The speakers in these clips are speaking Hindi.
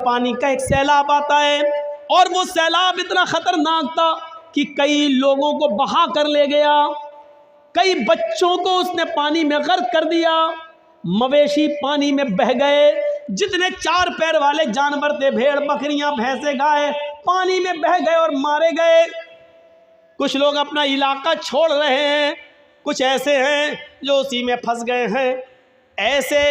पानी का एक सैलाब आता है और वो सैलाब इतना खतरनाक था कि कई लोगों को बहा कर ले गया, कई बच्चों को उसने पानी में गर्क कर दिया, मवेशी पानी में बह गए, जितने चार पैर वाले जानवर थे, भेड़ बकरियां भैंसे गाय, पानी में बह गए और मारे गए। कुछ लोग अपना इलाका छोड़ रहे हैं, कुछ ऐसे हैं जो उसी में फंस गए हैं। ऐसे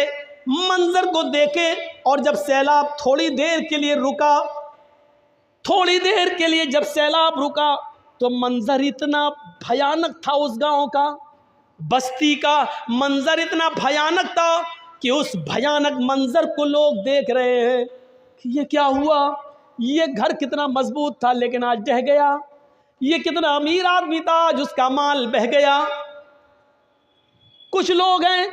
मंजर को देखे और जब सैलाब थोड़ी देर के लिए रुका, थोड़ी देर के लिए जब सैलाब रुका तो मंजर इतना भयानक था, उस गांव का, बस्ती का मंजर इतना भयानक था कि उस भयानक मंजर को लोग देख रहे हैं कि ये क्या हुआ, ये घर कितना मजबूत था लेकिन आज ढह गया, ये कितना अमीर आदमी था आज उसका माल बह गया। कुछ लोग हैं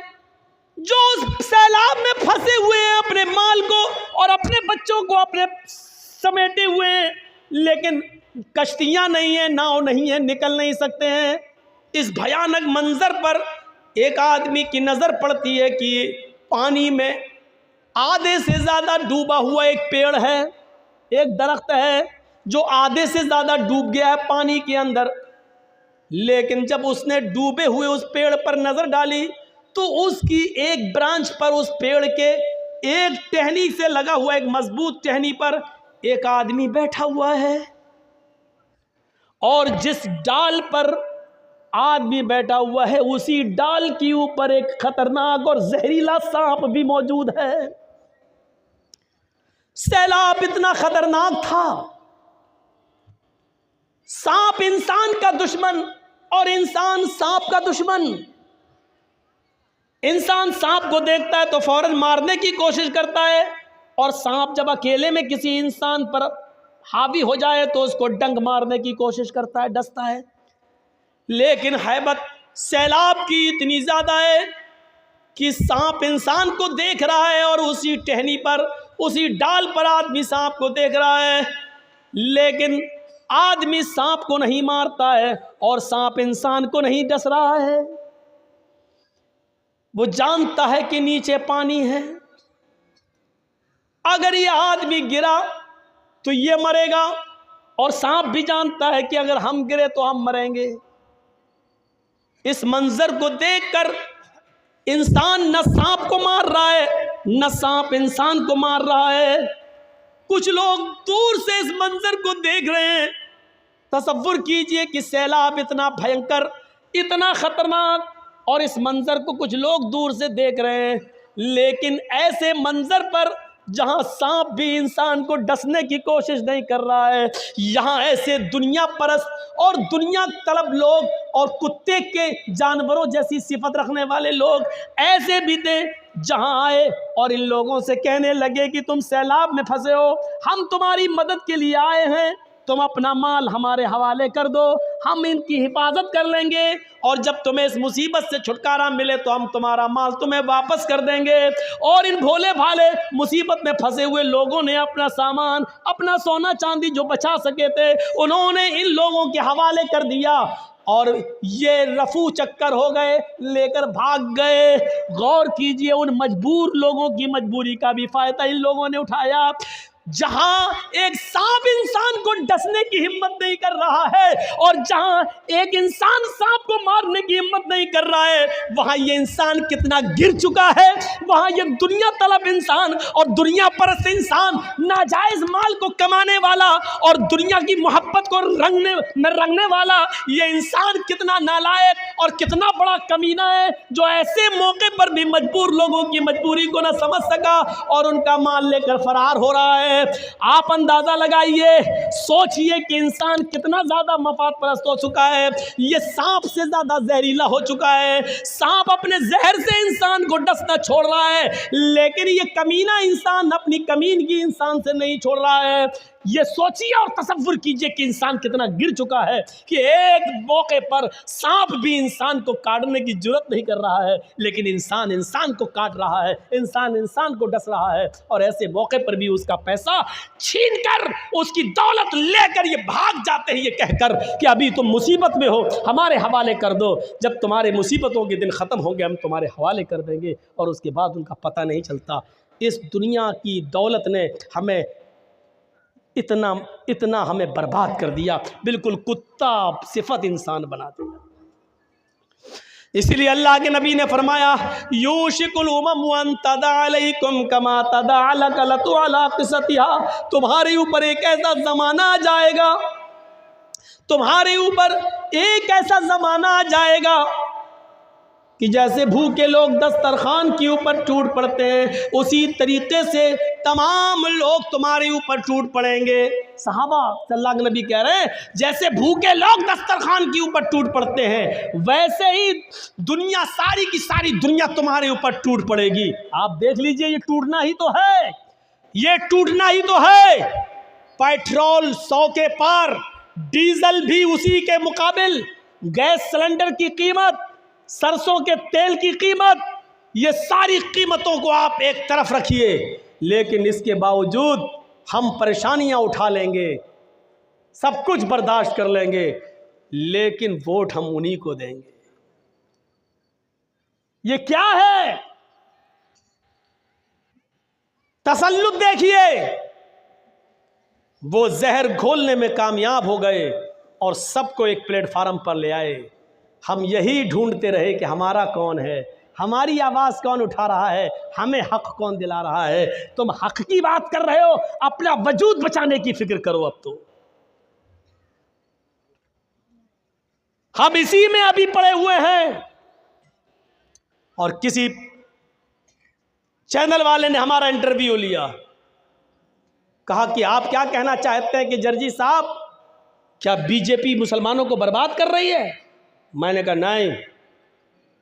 जो उस सैलाब में फंसे हुए हैं, अपने माल को और अपने बच्चों को अपने समेटे हुए हैं, लेकिन कश्तियां नहीं है, नाव नहीं है, निकल नहीं सकते हैं। इस भयानक मंजर पर एक आदमी की नजर पड़ती है कि पानी में आधे से ज्यादा डूबा हुआ एक पेड़ है, एक दरख्त है जो आधे से ज्यादा डूब गया है पानी के अंदर। लेकिन जब उसने डूबे हुए उस पेड़ पर नजर डाली तो उसकी एक ब्रांच पर, उस पेड़ के एक टहनी से लगा हुआ एक मजबूत टहनी पर एक आदमी बैठा हुआ है, और जिस डाल पर आदमी बैठा हुआ है उसी डाल के ऊपर एक खतरनाक और जहरीला सांप भी मौजूद है। सैलाब इतना खतरनाक था, सांप इंसान का दुश्मन और इंसान सांप का दुश्मन। इंसान सांप को देखता है तो फौरन मारने की कोशिश करता है, और सांप जब अकेले में किसी इंसान पर हावी हो जाए तो उसको डंक मारने की कोशिश करता है, डसता है। लेकिन हैबत सैलाब की इतनी ज्यादा है कि सांप इंसान को देख रहा है और उसी टहनी पर, उसी डाल पर आदमी सांप को देख रहा है, लेकिन आदमी सांप को नहीं मारता है और सांप इंसान को नहीं डस रहा है। वो जानता है कि नीचे पानी है, अगर ये आदमी गिरा तो ये मरेगा, और सांप भी जानता है कि अगर हम गिरे तो हम मरेंगे। इस मंजर को देखकर इंसान न सांप को मार रहा है, न सांप इंसान को मार रहा है। कुछ लोग दूर से इस मंजर को देख रहे हैं। तसव्वुर कीजिए कि सैलाब इतना भयंकर, इतना खतरनाक, और इस मंजर को कुछ लोग दूर से देख रहे हैं। लेकिन ऐसे मंजर पर जहां सांप भी इंसान को डसने की कोशिश नहीं कर रहा है, यहाँ ऐसे दुनिया परस्त और दुनिया तलब लोग और कुत्ते के जानवरों जैसी सिफत रखने वाले लोग ऐसे भी थे, जहां आए और इन लोगों से कहने लगे कि तुम सैलाब में फंसे हो, हम तुम्हारी मदद के लिए आए हैं, तुम अपना माल हमारे हवाले कर दो, हम इनकी हिफाजत कर लेंगे, और जब तुम्हें इस मुसीबत से छुटकारा मिले तो हम तुम्हारा माल तुम्हें वापस कर देंगे। और इन भोले भाले मुसीबत में फंसे हुए लोगों ने अपना सामान, अपना सोना चांदी जो बचा सके थे, उन्होंने इन लोगों के हवाले कर दिया, और ये रफू चक्कर हो गए, लेकर भाग गए। गौर कीजिए, उन मजबूर लोगों की मजबूरी का भी फायदा इन लोगों ने उठाया। जहां एक सांप इंसान को डसने की हिम्मत नहीं कर रहा है, और जहां एक इंसान सांप को मारने की हिम्मत नहीं कर रहा है, वहां ये इंसान कितना गिर चुका है। वहां ये दुनिया तलब इंसान और दुनिया परस्त इंसान, नाजायज माल को कमाने वाला और दुनिया की मोहब्बत को रंगने वाला ये इंसान कितना नालायक और कितना बड़ा कमीना है, जो ऐसे मौके पर भी मजबूर लोगों की मजबूरी को न समझ सका और उनका माल लेकर फरार हो रहा है। आप अंदाजा लगाइए, सोचिए कि इंसान कितना ज्यादा मफाद परस्त हो चुका है। ये सांप से ज्यादा जहरीला हो चुका है। सांप अपने जहर से इंसान को डसना छोड़ रहा है, लेकिन ये कमीना इंसान अपनी कमीनगी इंसान से नहीं छोड़ रहा है। ये सोचिए और तसव्वुर कीजिए कि इंसान कितना गिर चुका है कि एक मौके पर सांप भी इंसान को काटने की जुर्रत नहीं कर रहा है, लेकिन इंसान इंसान को काट रहा है, इंसान इंसान को डस रहा है, और ऐसे मौके पर भी उसका पैसा छीनकर, उसकी दौलत लेकर ये भाग जाते हैं, ये कहकर कि अभी तुम मुसीबत में हो, हमारे हवाले कर दो, जब तुम्हारे मुसीबतों के दिन ख़त्म होंगे हम तुम्हारे हवाले कर देंगे। और उसके बाद उनका पता नहीं चलता। इस दुनिया की दौलत ने हमें इतना इतना हमें बर्बाद कर दिया, बिल्कुल कुत्ता सिफत इंसान बना दिया। इसलिए अल्लाह के नबी ने फरमाया, यूशिकुल उमम अन तदा अलैकुम कमा तदा अलकलतु अला क़िसतिहा, तुम्हारे ऊपर एक ऐसा ज़माना आ जाएगा, तुम्हारे ऊपर एक ऐसा ज़माना आ जाएगा कि जैसे भूखे लोग दस्तरखान के ऊपर टूट पड़ते हैं, उसी तरीके से तमाम लोग तुम्हारे ऊपर टूट पड़ेंगे। सहाबा अल्लाह के नबी कह रहे हैं, जैसे भूखे लोग दस्तरखान के ऊपर टूट पड़ते हैं, वैसे ही दुनिया, सारी की सारी दुनिया तुम्हारे ऊपर टूट पड़ेगी। आप देख लीजिए, ये टूटना ही तो है, ये टूटना ही तो है। पेट्रोल 100 के पार, डीजल भी उसी के मुकाबिल, गैस सिलेंडर की कीमत, सरसों के तेल की कीमत, ये सारी कीमतों को आप एक तरफ रखिए, लेकिन इसके बावजूद हम परेशानियां उठा लेंगे, सब कुछ बर्दाश्त कर लेंगे, लेकिन वोट हम उन्हीं को देंगे। ये क्या है? तसल्लुत देखिए, वो जहर घोलने में कामयाब हो गए और सबको एक प्लेटफार्म पर ले आए। हम यही ढूंढते रहे कि हमारा कौन है, हमारी आवाज़ कौन उठा रहा है, हमें हक कौन दिला रहा है। तुम हक की बात कर रहे हो, अपना वजूद बचाने की फिक्र करो। अब तो हम इसी में अभी पड़े हुए हैं। और किसी चैनल वाले ने हमारा इंटरव्यू लिया, कहा कि आप क्या कहना चाहते हैं कि जर्जी साहब, क्या बीजेपी मुसलमानों को बर्बाद कर रही है? मैंने कहा नहीं,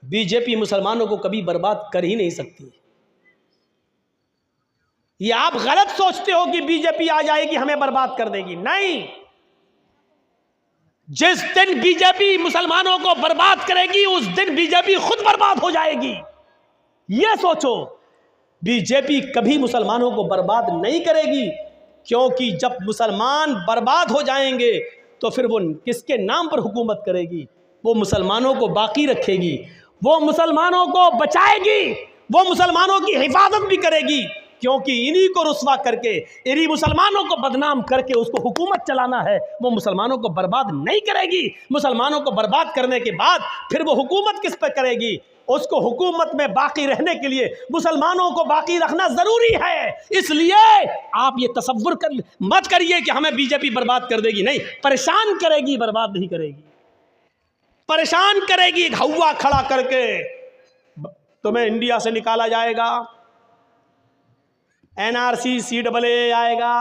बीजेपी मुसलमानों को कभी बर्बाद कर ही नहीं सकती। ये आप गलत सोचते हो कि बीजेपी आ जाएगी हमें बर्बाद कर देगी। नहीं, जिस दिन बीजेपी मुसलमानों को बर्बाद करेगी, उस दिन बीजेपी खुद बर्बाद हो जाएगी। ये सोचो, बीजेपी कभी मुसलमानों को बर्बाद नहीं करेगी, क्योंकि जब मुसलमान बर्बाद हो जाएंगे तो फिर वो किसके नाम पर हुकूमत करेगी? वो मुसलमानों को बाकी रखेगी, वो मुसलमानों को बचाएगी, वो मुसलमानों की हिफाजत भी करेगी, क्योंकि इन्हीं को रुस्वा करके, इन्हीं मुसलमानों को बदनाम करके उसको हुकूमत चलाना है। वो मुसलमानों को बर्बाद नहीं करेगी। मुसलमानों को बर्बाद करने के बाद फिर वो हुकूमत किस पर करेगी? उसको हुकूमत में बाकी रहने के लिए मुसलमानों को बाकी रखना जरूरी है। इसलिए आप ये तसव्वुर मत करिए कि हमें बीजेपी बर्बाद कर देगी। नहीं, परेशान करेगी, बर्बाद नहीं करेगी। परेशान करेगी, हवा खड़ा करके तुम्हें इंडिया से निकाला जाएगा, NRC CAA आएगा,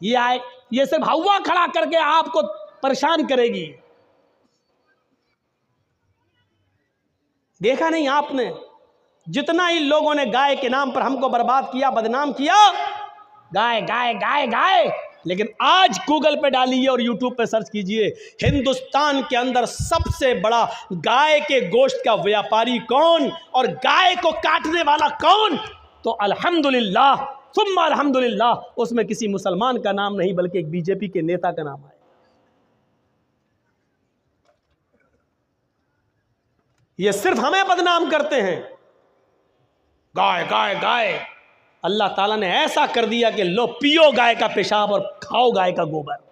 ये सिर्फ हवा खड़ा करके आपको परेशान करेगी। देखा नहीं आपने, जितना ही लोगों ने गाय के नाम पर हमको बर्बाद किया, बदनाम किया, गाय गाय गाय गाय, लेकिन आज गूगल पे डालिए और यूट्यूब पे सर्च कीजिए, हिंदुस्तान के अंदर सबसे बड़ा गाय के गोश्त का व्यापारी कौन और गाय को काटने वाला कौन? तो अल्हम्दुलिल्लाह सुम्मा अल्हम्दुलिल्लाह, उसमें किसी मुसलमान का नाम नहीं, बल्कि एक बीजेपी के नेता का नाम है। ये सिर्फ हमें बदनाम करते हैं, गाय गाय गाय। अल्लाह ताला ने ऐसा कर दिया कि लो पियो गाय का पेशाब और खाओ गाय का गोबर।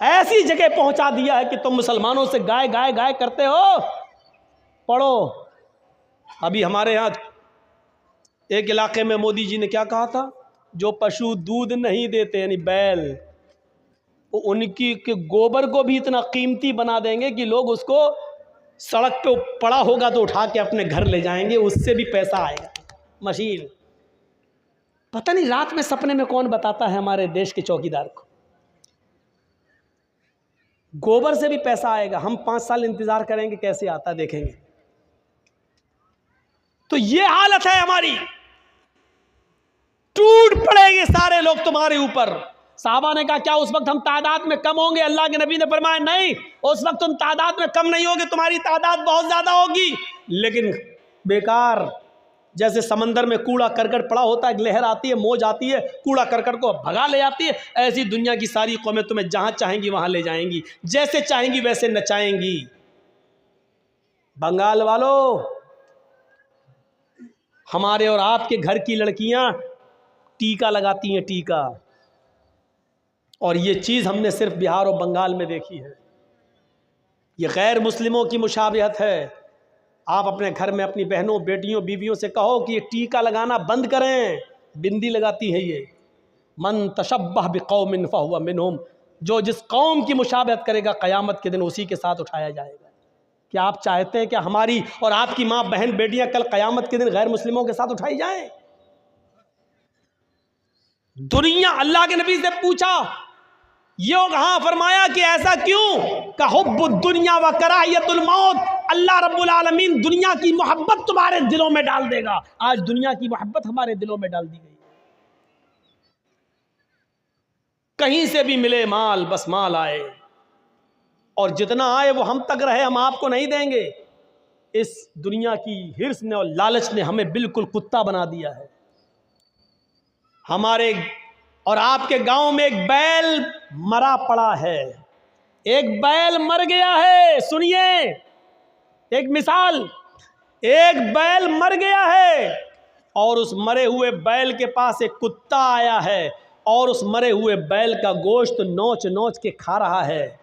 ऐसी जगह पहुंचा दिया है कि तुम मुसलमानों से गाय गाय गाय करते हो। पढ़ो, अभी हमारे यहाँ एक इलाके में मोदी जी ने क्या कहा था, जो पशु दूध नहीं देते यानी बैल, उनकी के गोबर को भी इतना कीमती बना देंगे कि लोग उसको सड़क पे पड़ा होगा तो उठा के अपने घर ले जाएंगे, उससे भी पैसा आएगा। मशीन, पता नहीं रात में सपने में कौन बताता है हमारे देश के चौकीदार को, गोबर से भी पैसा आएगा। हम 5 साल इंतजार करेंगे, कैसे आता देखेंगे। तो ये हालत है हमारी, टूट पड़ेंगे सारे लोग तुम्हारे ऊपर। साहबा ने कहा क्या उस वक्त हम तादाद में कम होंगे? अल्लाह के नबी ने फरमाया नहीं, उस वक्त तुम तादाद में कम नहीं होगे, तुम्हारी तादाद बहुत ज्यादा होगी, लेकिन बेकार। जैसे समंदर में कूड़ा करकट पड़ा होता है, लहर आती है, मौज आती है, कूड़ा करकट को भगा ले जाती है, ऐसी दुनिया की सारी कौमें तुम्हें जहां चाहेंगी वहां ले जाएंगी, जैसे चाहेंगी वैसे नचाएंगी। बंगाल वालों, हमारे और आपके घर की लड़कियां टीका लगाती हैं, टीका। और ये चीज़ हमने सिर्फ बिहार और बंगाल में देखी है। ये गैर मुस्लिमों की मुशाबहत है। आप अपने घर में अपनी बहनों, बेटियों, बीवियों से कहो कि ये टीका लगाना बंद करें। बिंदी लगाती है ये। मन तशब्बह बिकौमिन फहुवा मिनहुम, जो जिस कौम की मुशाबहत करेगा क़यामत के दिन उसी के साथ उठाया जाएगा। क्या आप चाहते हैं कि हमारी और आपकी माँ, बहन, बेटियां कल क़यामत के दिन गैर मुस्लिमों के साथ उठाई जाएं? दुनिया, अल्लाह के नबी से पूछा, यो कहाँ फरमाया कि ऐसा क्यों? का हुब्बुद दुनिया व कराहियतुल मौत, अल्लाह रब्बुल आलमीन दुनिया की मोहब्बत तुम्हारे दिलों में डाल देगा। आज दुनिया की मोहब्बत हमारे दिलों में डाल दी गई। कहीं से भी मिले माल, बस माल आए, और जितना आए वो हम तक रहे, हम आपको नहीं देंगे। इस दुनिया की हिर्स ने और लालच ने हमें बिल्कुल कुत्ता बना दिया है। हमारे और आपके गांव में एक बैल मरा पड़ा है। एक बैल मर गया है। सुनिए एक मिसाल, एक बैल मर गया है और उस मरे हुए बैल के पास एक कुत्ता आया है और उस मरे हुए बैल का गोश्त नोच नोच के खा रहा है।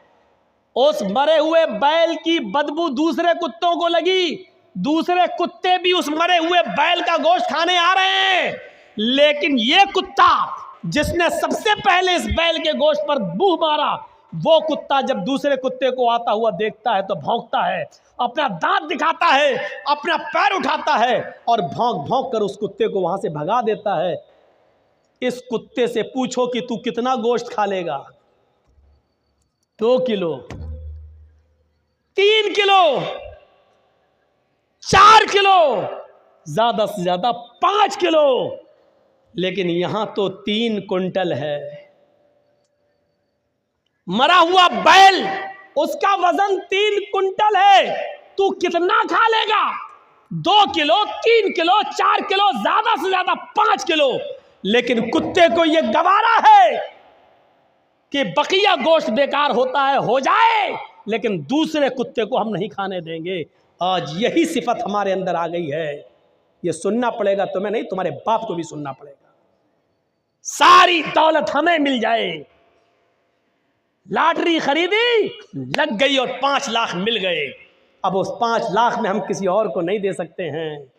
उस मरे हुए बैल की बदबू दूसरे कुत्तों को लगी। दूसरे कुत्ते भी उस मरे हुए बैल का गोश्त खाने आ रहे हैं, लेकिन ये कुत्ता जिसने सबसे पहले इस बैल के गोश्त पर मुंह मारा, वो कुत्ता जब दूसरे कुत्ते को आता हुआ देखता है तो भौंकता है, अपना दांत दिखाता है, अपना पैर उठाता है और भौंक भौंक कर उस कुत्ते को वहां से भगा देता है। इस कुत्ते से पूछो कि तू कितना गोश्त खा लेगा? 2 किलो, 3 किलो, 4 किलो, ज्यादा से ज्यादा 5 किलो, लेकिन यहां तो 3 कुंटल है। मरा हुआ बैल, उसका वजन 3 कुंटल है। तू कितना खा लेगा? 2 किलो, 3 किलो, 4 किलो, ज्यादा से ज्यादा 5 किलो। लेकिन कुत्ते को यह गवारा है कि बकिया गोश्त बेकार होता है, हो जाए, लेकिन दूसरे कुत्ते को हम नहीं खाने देंगे। आज यही सिफत हमारे अंदर आ गई है। ये सुनना पड़ेगा तुम्हें नहीं, तुम्हारे बाप को भी सुनना पड़ेगा। सारी दौलत हमें मिल जाए, लॉटरी खरीदी, लग गई और 5 लाख मिल गए। अब उस 5 लाख में हम किसी और को नहीं दे सकते हैं।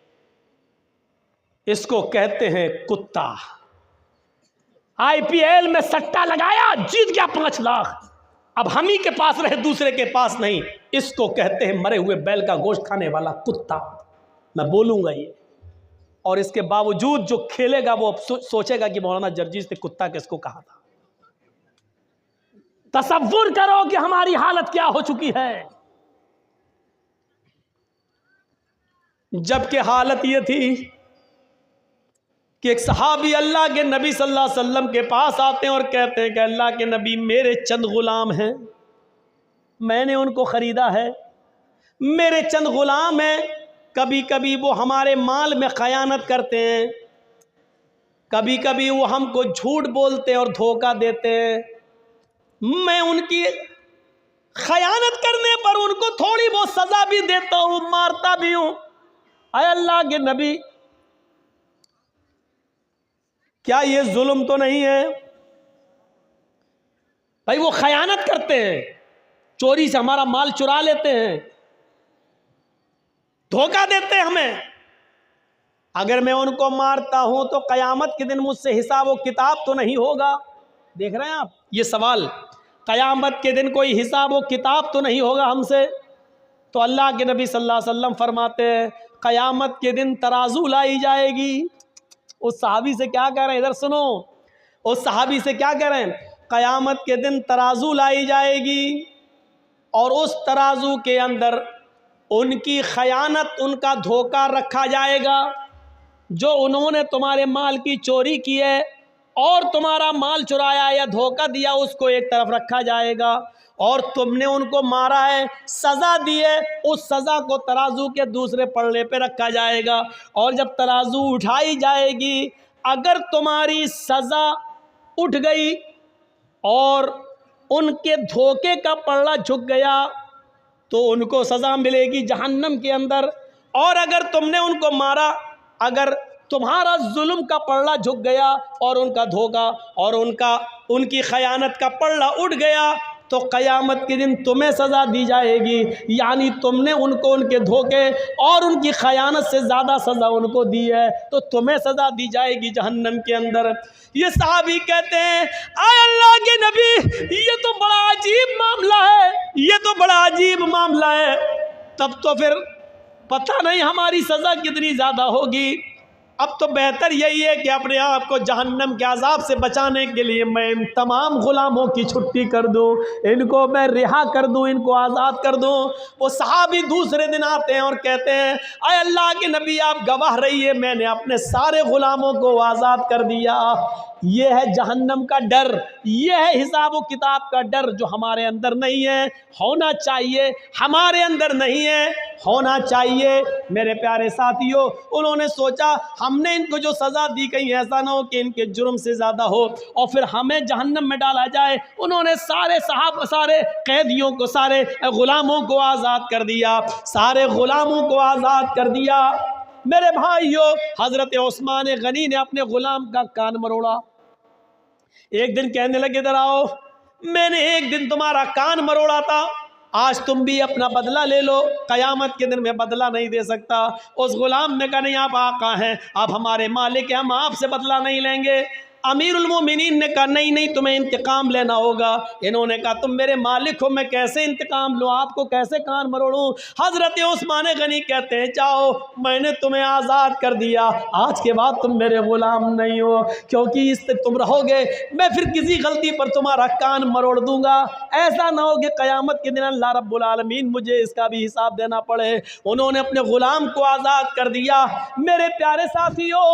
इसको कहते हैं कुत्ता। IPL में सट्टा लगाया, जीत गया 5 लाख, अब हम ही के पास रहे, दूसरे के पास नहीं। इसको कहते हैं मरे हुए बैल का गोश्त खाने वाला कुत्ता। मैं बोलूंगा ये, और इसके बावजूद जो खेलेगा वो सोचेगा कि मौलाना जर्जीस ने कुत्ता किसको कहा था। तसव्वुर करो कि हमारी हालत क्या हो चुकी है। जबकि हालत ये थी कि एक सहाबी अल्लाह के नबी सल्लल्लाहु अलैहि वसल्लम के पास आते हैं और कहते हैं कि अल्लाह के नबी, मेरे चंद गुलाम हैं, मैंने उनको ख़रीदा है, मेरे चंद गुलाम हैं, कभी कभी वो हमारे माल में खयानत करते हैं, कभी कभी वो हमको झूठ बोलते हैं और धोखा देते हैं। मैं उनकी खयानत करने पर उनको थोड़ी बहुत सज़ा भी देता हूँ, मारता भी हूँ। अय अल्लाह के नबी, क्या ये जुल्म तो नहीं है? भाई वो खयानत करते हैं, चोरी से हमारा माल चुरा लेते हैं, धोखा देते हैं हमें। अगर मैं उनको मारता हूं तो कयामत के दिन मुझसे हिसाब व किताब तो नहीं होगा? देख रहे हैं आप ये सवाल, कयामत के दिन कोई हिसाब व किताब तो नहीं होगा हमसे? तो अल्लाह के नबी सल्लल्लाहु अलैहि वसल्लम फरमाते हैं, कयामत के दिन तराजू लाई जाएगी। उस सहाबी से क्या कह रहे हैं, इधर सुनो, उस सहाबी से क्या कह रहे हैं? कयामत के दिन तराजू लाई जाएगी और उस तराजू के अंदर उनकी खयानत, उनका धोखा रखा जाएगा। जो उन्होंने तुम्हारे माल की चोरी की है और तुम्हारा माल चुराया या धोखा दिया, उसको एक तरफ रखा जाएगा, और तुमने उनको मारा है, सज़ा दी है, उस सज़ा को तराजू के दूसरे पल्ले पे रखा जाएगा। और जब तराजू उठाई जाएगी, अगर तुम्हारी सज़ा उठ गई और उनके धोखे का पल्ला झुक गया तो उनको सज़ा मिलेगी जहन्नम के अंदर। और अगर तुमने उनको मारा अगर तुम्हारा जुल्म का पल्ला झुक गया और उनका धोखा और उनकी खयानत का पल्ला उठ गया तो क़यामत के दिन तुम्हें सज़ा दी जाएगी। यानी तुमने उनको उनके धोखे और उनकी खयानत से ज़्यादा सज़ा उनको दी है, तो तुम्हें सज़ा दी जाएगी जहन्नम के अंदर। ये सहाबी कहते हैं, आय अल्लाह के नबी, ये तो बड़ा अजीब मामला है, ये तो बड़ा अजीब मामला है। तब तो फिर पता नहीं हमारी सज़ा कितनी ज़्यादा होगी। अब तो बेहतर यही है कि अपने आप को जहन्नम के अजाब से बचाने के लिए मैं इन तमाम ग़ुलामों की छुट्टी कर दूं, इनको मैं रिहा कर दूं, इनको आज़ाद कर दूं। वो सहाबी दूसरे दिन आते हैं और कहते हैं, अय अल्लाह के नबी आप गवाह रहिए, मैंने अपने सारे ग़ुलामों को आज़ाद कर दिया। ये है जहन्नम का डर, ये है हिसाब व किताब का डर जो हमारे अंदर नहीं है, होना चाहिए। हमारे अंदर नहीं है, होना चाहिए। मेरे प्यारे साथियों, उन्होंने सोचा हमने इनको जो सज़ा दी कहीं ऐसा ना हो कि इनके जुर्म से ज़्यादा हो और फिर हमें जहन्नम में डाला जाए। उन्होंने सारे कैदियों को, सारे ग़ुलामों को आज़ाद कर दिया, सारे ग़ुलामों को आज़ाद कर दिया। मेरे भाइयों, हज़रत उस्मान गनी ने अपने ग़ुलाम का कान मरोड़ा। एक दिन कहने लगे, इधर आओ, मैंने एक दिन तुम्हारा कान मरोड़ा था, आज तुम भी अपना बदला ले लो। क़यामत के दिन में बदला नहीं दे सकता। उस ग़ुलाम ने कहा, नहीं आप आका हैं, आप हमारे मालिक हैं, हम आपसे बदला नहीं लेंगे। अमीरुल मोमिनीन ने कहा, नहीं नहीं तुम्हें इंतकाम लेना होगा। इन्होंने कहा, तुम मेरे मालिक हो, मैं कैसे इंतकाम लूँ, आपको कैसे कान मरोड़ूँ। हज़रत उस्मान गनी कहते हैं, जाओ, मैंने तुम्हें आज़ाद कर दिया, आज के बाद तुम मेरे ग़ुलाम नहीं हो, क्योंकि इससे तुम रहोगे मैं फिर किसी गलती पर तुम्हारा कान मरोड़ दूंगा। ऐसा ना हो कि क़यामत के दिन अल्लाह रब्बुल आलमीन मुझे इसका भी हिसाब देना पड़े। उन्होंने अपने ग़ुलाम को आज़ाद कर दिया। मेरे प्यारे साथियों,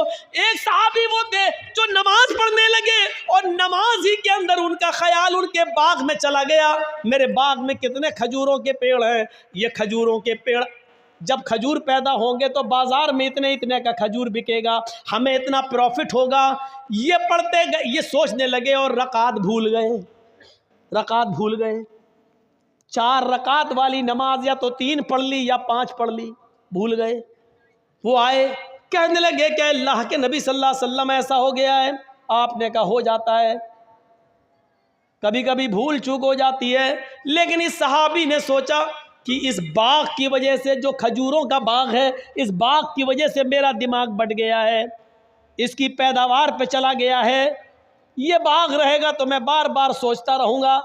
एक सहाबी वो थे जो नमाज पढ़ने लगे और नमाज ही के अंदर उनका ख्याल उनके बाग में चला गया। मेरे बाग में कितने खजूरों के पेड़ हैं, ये खजूरों के पेड़ जब खजूर पैदा होंगे तो बाजार में इतने इतने का खजूर बिकेगा, हमें इतना प्रॉफिट होगा। ये पढ़ते गए, ये सोचने लगे और रकात भूल गए, रकात भूल गए। 4 रकात वाली नमाज या तो 3 पढ़ ली या 5 पढ़ ली, भूल गए। वो आए, कहने लगे कि अल्लाह के नबी सल्लल्लाहु अलैहि वसल्लम ऐसा हो गया है। आपने कहा हो जाता है, कभी कभी भूल चूक हो जाती है। लेकिन इस सहाबी ने सोचा कि इस बाग की वजह से, जो खजूरों का बाग है, इस बाग की वजह से मेरा दिमाग बढ़ गया है, इसकी पैदावार पे चला गया है। ये बाग रहेगा तो मैं बार बार सोचता रहूँगा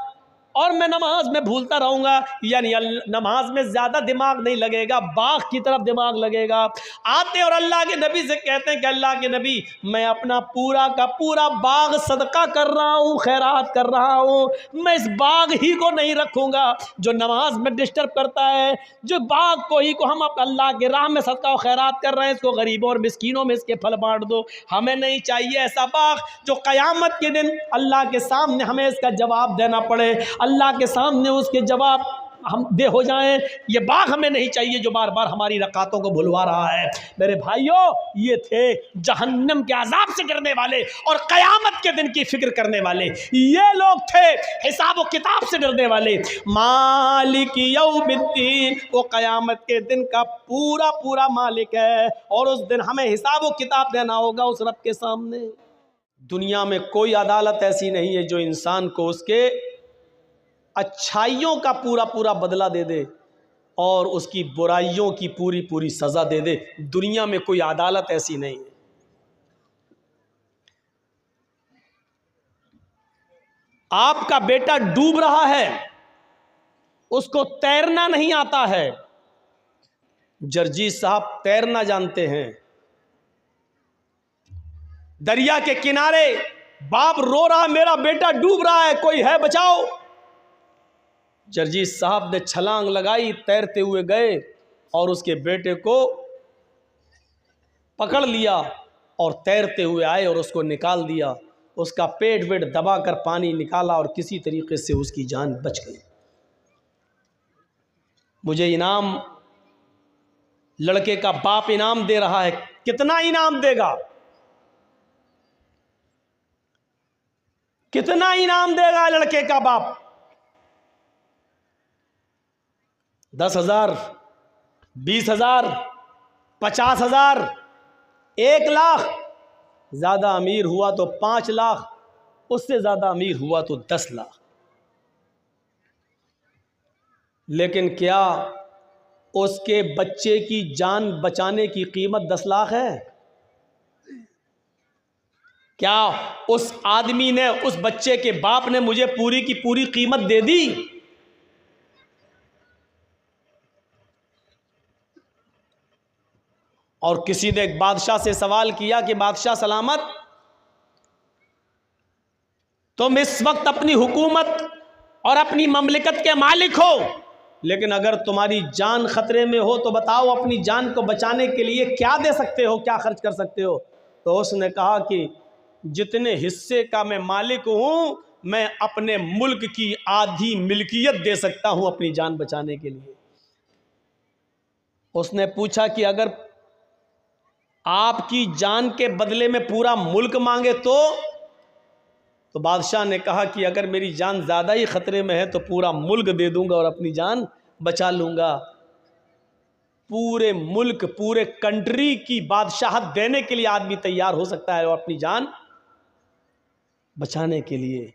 और मैं नमाज में भूलता रहूँगा। यानी नमाज में ज़्यादा दिमाग नहीं लगेगा, बाग की तरफ दिमाग लगेगा। आते और अल्लाह के नबी से कहते हैं कि अल्लाह के नबी, मैं अपना पूरा का पूरा बाग सदका कर रहा हूँ, खैरात कर रहा हूँ, मैं इस बाग ही को नहीं रखूँगा जो नमाज में डिस्टर्ब करता है, जो बाग को ही को हम अल्लाह के राह में सदका और खैरात कर रहे हैं, इसको गरीबों और मिस्कीनों में इसके फल बांट दो। हमें नहीं चाहिए ऐसा बाग जो क़यामत के दिन अल्लाह के सामने हमें इसका जवाब देना पड़े, अल्लाह के सामने उसके जवाब हम दे हो जाएं। ये बाग हमें नहीं चाहिए जो बार बार हमारी रकातों को भुलवा रहा है। मेरे भाइयों, ये थे जहन्नम के अजाब से डरने वाले और क़यामत के दिन की फिक्र करने वाले। ये लोग थे हिसाब व किताब से डरने वाले। मालिक यौमिद्दीन, वो क़यामत के दिन का पूरा पूरा मालिक है और उस दिन हमें हिसाब व किताब देना होगा उस रब के सामने। दुनिया में कोई अदालत ऐसी नहीं है जो इंसान को उसके अच्छाइयों का पूरा पूरा बदला दे दे और उसकी बुराइयों की पूरी पूरी सज़ा दे दे। दुनिया में कोई अदालत ऐसी नहीं है। आपका बेटा डूब रहा है, उसको तैरना नहीं आता है, जर्जी साहब तैरना जानते हैं। दरिया के किनारे बाप रो रहा, मेरा बेटा डूब रहा है, कोई है बचाओ। जर्जी साहब ने छलांग लगाई, तैरते हुए गए और उसके बेटे को पकड़ लिया और तैरते हुए आए और उसको निकाल दिया। उसका पेट वेट दबाकर पानी निकाला और किसी तरीके से उसकी जान बच गई। मुझे इनाम, लड़के का बाप इनाम दे रहा है। कितना इनाम देगा, कितना इनाम देगा लड़के का बाप? 10,000, 20,000, 50,000, 1 लाख, ज़्यादा अमीर हुआ तो 5 लाख, उससे ज़्यादा अमीर हुआ तो 10 लाख। लेकिन क्या उसके बच्चे की जान बचाने की कीमत 10 लाख है? क्या उस आदमी ने, उस बच्चे के बाप ने मुझे पूरी की पूरी कीमत दे दी? और किसी ने एक बादशाह से सवाल किया कि बादशाह सलामत, तुम इस वक्त अपनी हुकूमत और अपनी ममलिकत के मालिक हो, लेकिन अगर तुम्हारी जान खतरे में हो तो बताओ अपनी जान को बचाने के लिए क्या दे सकते हो, क्या खर्च कर सकते हो? तो उसने कहा कि जितने हिस्से का मैं मालिक हूं, मैं अपने मुल्क की आधी मिल्कियत दे सकता हूं अपनी जान बचाने के लिए। उसने पूछा कि अगर आपकी जान के बदले में पूरा मुल्क मांगे तो बादशाह ने कहा कि अगर मेरी जान ज़्यादा ही ख़तरे में है तो पूरा मुल्क दे दूंगा और अपनी जान बचा लूँगा। पूरे मुल्क, पूरे कंट्री की बादशाहत देने के लिए आदमी तैयार हो सकता है और अपनी जान बचाने के लिए।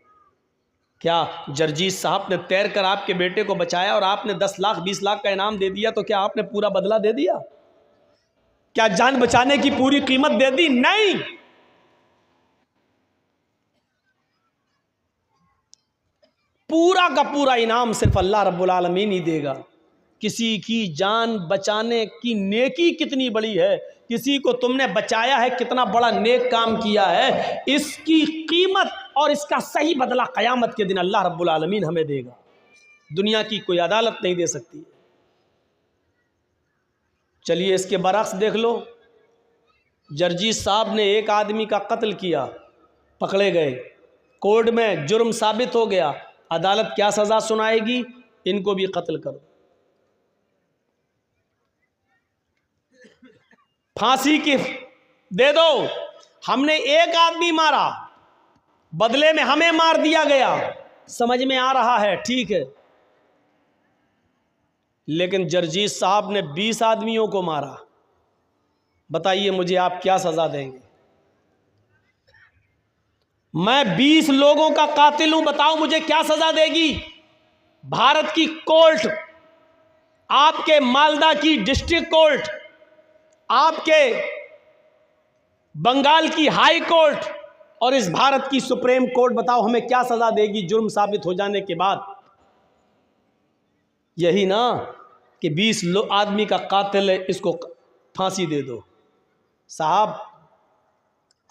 क्या जर्जीस साहब ने तैर कर आपके बेटे को बचाया और आपने 10 लाख 20 लाख का इनाम दे दिया तो क्या आपने पूरा बदला दे दिया? क्या जान बचाने की पूरी कीमत दे दी? नहीं। पूरा का पूरा इनाम सिर्फ अल्लाह रब्बुल आलमीन ही देगा। किसी की जान बचाने की नेकी कितनी बड़ी है, किसी को तुमने बचाया है, कितना बड़ा नेक काम किया है, इसकी कीमत और इसका सही बदला क़यामत के दिन अल्लाह रब्बुल आलमीन हमें देगा। दुनिया की कोई अदालत नहीं दे सकती। चलिए इसके बरक्स देख लो। जर्जीस साहब ने एक आदमी का कत्ल किया, पकड़े गए, कोर्ट में जुर्म साबित हो गया, अदालत क्या सज़ा सुनाएगी? इनको भी कत्ल करो, फांसी की दे दो। हमने एक आदमी मारा, बदले में हमें मार दिया गया, समझ में आ रहा है, ठीक है। लेकिन जर्जीस साहब ने 20 आदमियों को मारा, बताइए मुझे आप क्या सज़ा देंगे? मैं 20 लोगों का कातिल हूं, बताओ मुझे क्या सज़ा देगी? भारत की कोर्ट, आपके मालदा की डिस्ट्रिक्ट कोर्ट, आपके बंगाल की हाई कोर्ट और इस भारत की सुप्रीम कोर्ट, बताओ हमें क्या सज़ा देगी जुर्म साबित हो जाने के बाद? यही ना कि 20 आदमी का कातिल है, इसको फांसी दे दो। साहब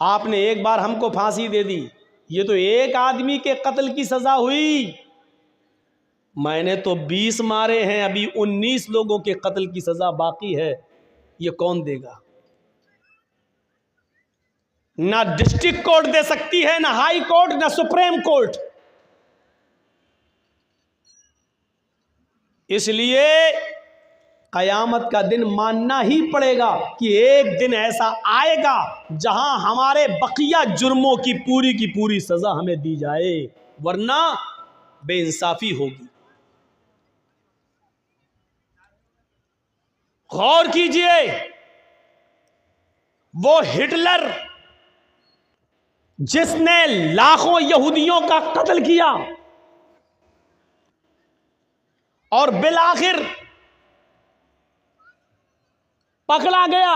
आपने एक बार हमको फांसी दे दी, ये तो एक आदमी के कत्ल की सज़ा हुई। मैंने तो 20 मारे हैं, अभी 19 लोगों के कत्ल की सज़ा बाकी है, ये कौन देगा? ना डिस्ट्रिक्ट कोर्ट दे सकती है, ना हाई कोर्ट, ना सुप्रीम कोर्ट। इसलिए कयामत का दिन मानना ही पड़ेगा कि एक दिन ऐसा आएगा जहां हमारे बकिया जुर्मों की पूरी सजा हमें दी जाए, वरना बेइंसाफी होगी। गौर कीजिए, वो हिटलर जिसने लाखों यहूदियों का कत्ल किया और बिलाखिर पकड़ा गया,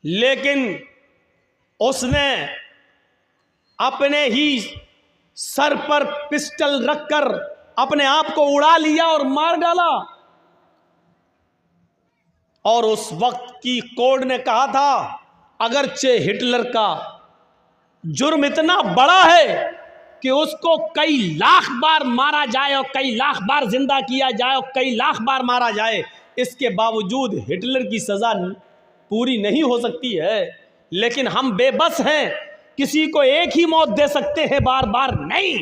लेकिन उसने अपने ही सर पर पिस्टल रखकर अपने आप को उड़ा लिया और मार डाला। और उस वक्त की कोर्ट ने कहा था अगरचे हिटलर का जुर्म इतना बड़ा है कि उसको कई लाख बार मारा जाए और कई लाख बार जिंदा किया जाए और कई लाख बार मारा जाए, इसके बावजूद हिटलर की सज़ा पूरी नहीं हो सकती है। लेकिन हम बेबस हैं, किसी को एक ही मौत दे सकते हैं, बार बार नहीं।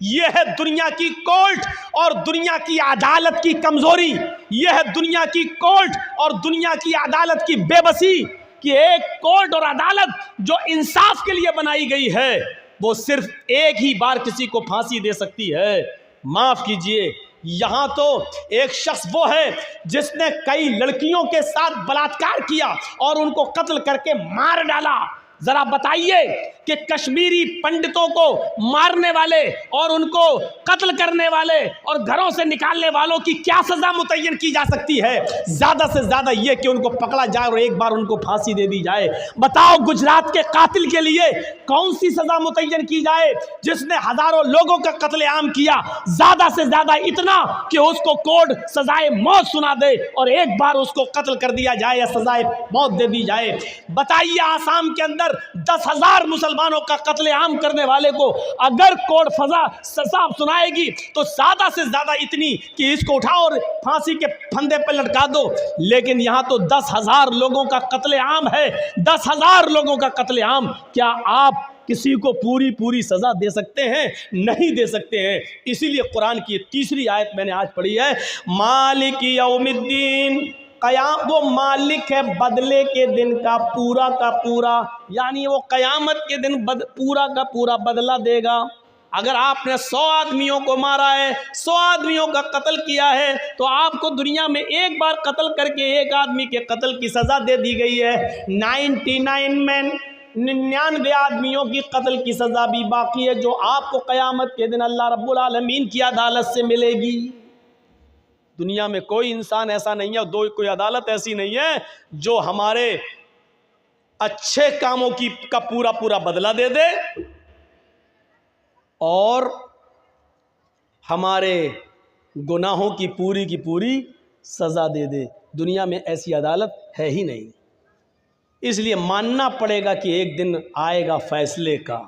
यह है दुनिया की कोर्ट और दुनिया की अदालत की कमज़ोरी। यह है दुनिया की कोर्ट और दुनिया की अदालत की बेबसी कि एक कोर्ट और अदालत जो इंसाफ के लिए बनाई गई है, वो सिर्फ एक ही बार किसी को फांसी दे सकती है। माफ़ कीजिए, यहाँ तो एक शख्स वो है जिसने कई लड़कियों के साथ बलात्कार किया और उनको कत्ल करके मार डाला। जरा बताइए कि कश्मीरी पंडितों को मारने वाले और उनको कत्ल करने वाले और घरों से निकालने वालों की क्या सजा मुतय्यन की जा सकती है? ज्यादा से ज्यादा ये कि उनको पकड़ा जाए और एक बार उनको फांसी दे दी जाए। बताओ गुजरात के कातिल के लिए कौन सी सजा मुतय्यन की जाए जिसने हजारों लोगों का कत्लेआम किया? ज्यादा से ज्यादा इतना कि उसको कोर्ट सजाए मौत सुना दे और एक बार उसको कत्ल कर दिया जाए या सजाए मौत दे दी जाए। बताइए आसाम के अंदर 10,000 मुसलमानों का कत्लेआम करने वाले को अगर कोर्ट सजा सुनाएगी तो ज्यादा से ज्यादा इतनी कि इसको उठाओ और फांसी के फंदे पर लटका दो। लेकिन यहां तो 10,000 लोगों का कत्लेआम है, 10,000 लोगों का कत्लेआम। क्या आप किसी को पूरी सजा दे सकते हैं? नहीं दे सकते हैं। इसीलिए कुरान की तीसरी आयत मैंने आज पढ़ी है, मालिक यौमिद्दीन, कयाम वो मालिक है बदले के दिन का पूरा, यानी वो कयामत के दिन पूरा का पूरा बदला देगा। अगर आपने 100 आदमियों को मारा है, 100 आदमियों का कत्ल किया है, तो आपको दुनिया में एक बार कत्ल करके एक आदमी के कत्ल की सज़ा दे दी गई है। 99 आदमियों की कत्ल की सज़ा भी बाकी है, जो आपको क़यामत के दिन अल्लाह रब्बुल आलमीन की अदालत से मिलेगी। दुनिया में कोई इंसान ऐसा नहीं है, कोई अदालत ऐसी नहीं है जो हमारे अच्छे कामों का पूरा बदला दे दे और हमारे गुनाहों की पूरी सज़ा दे दे। दुनिया में ऐसी अदालत है ही नहीं। इसलिए मानना पड़ेगा कि एक दिन आएगा फैसले का।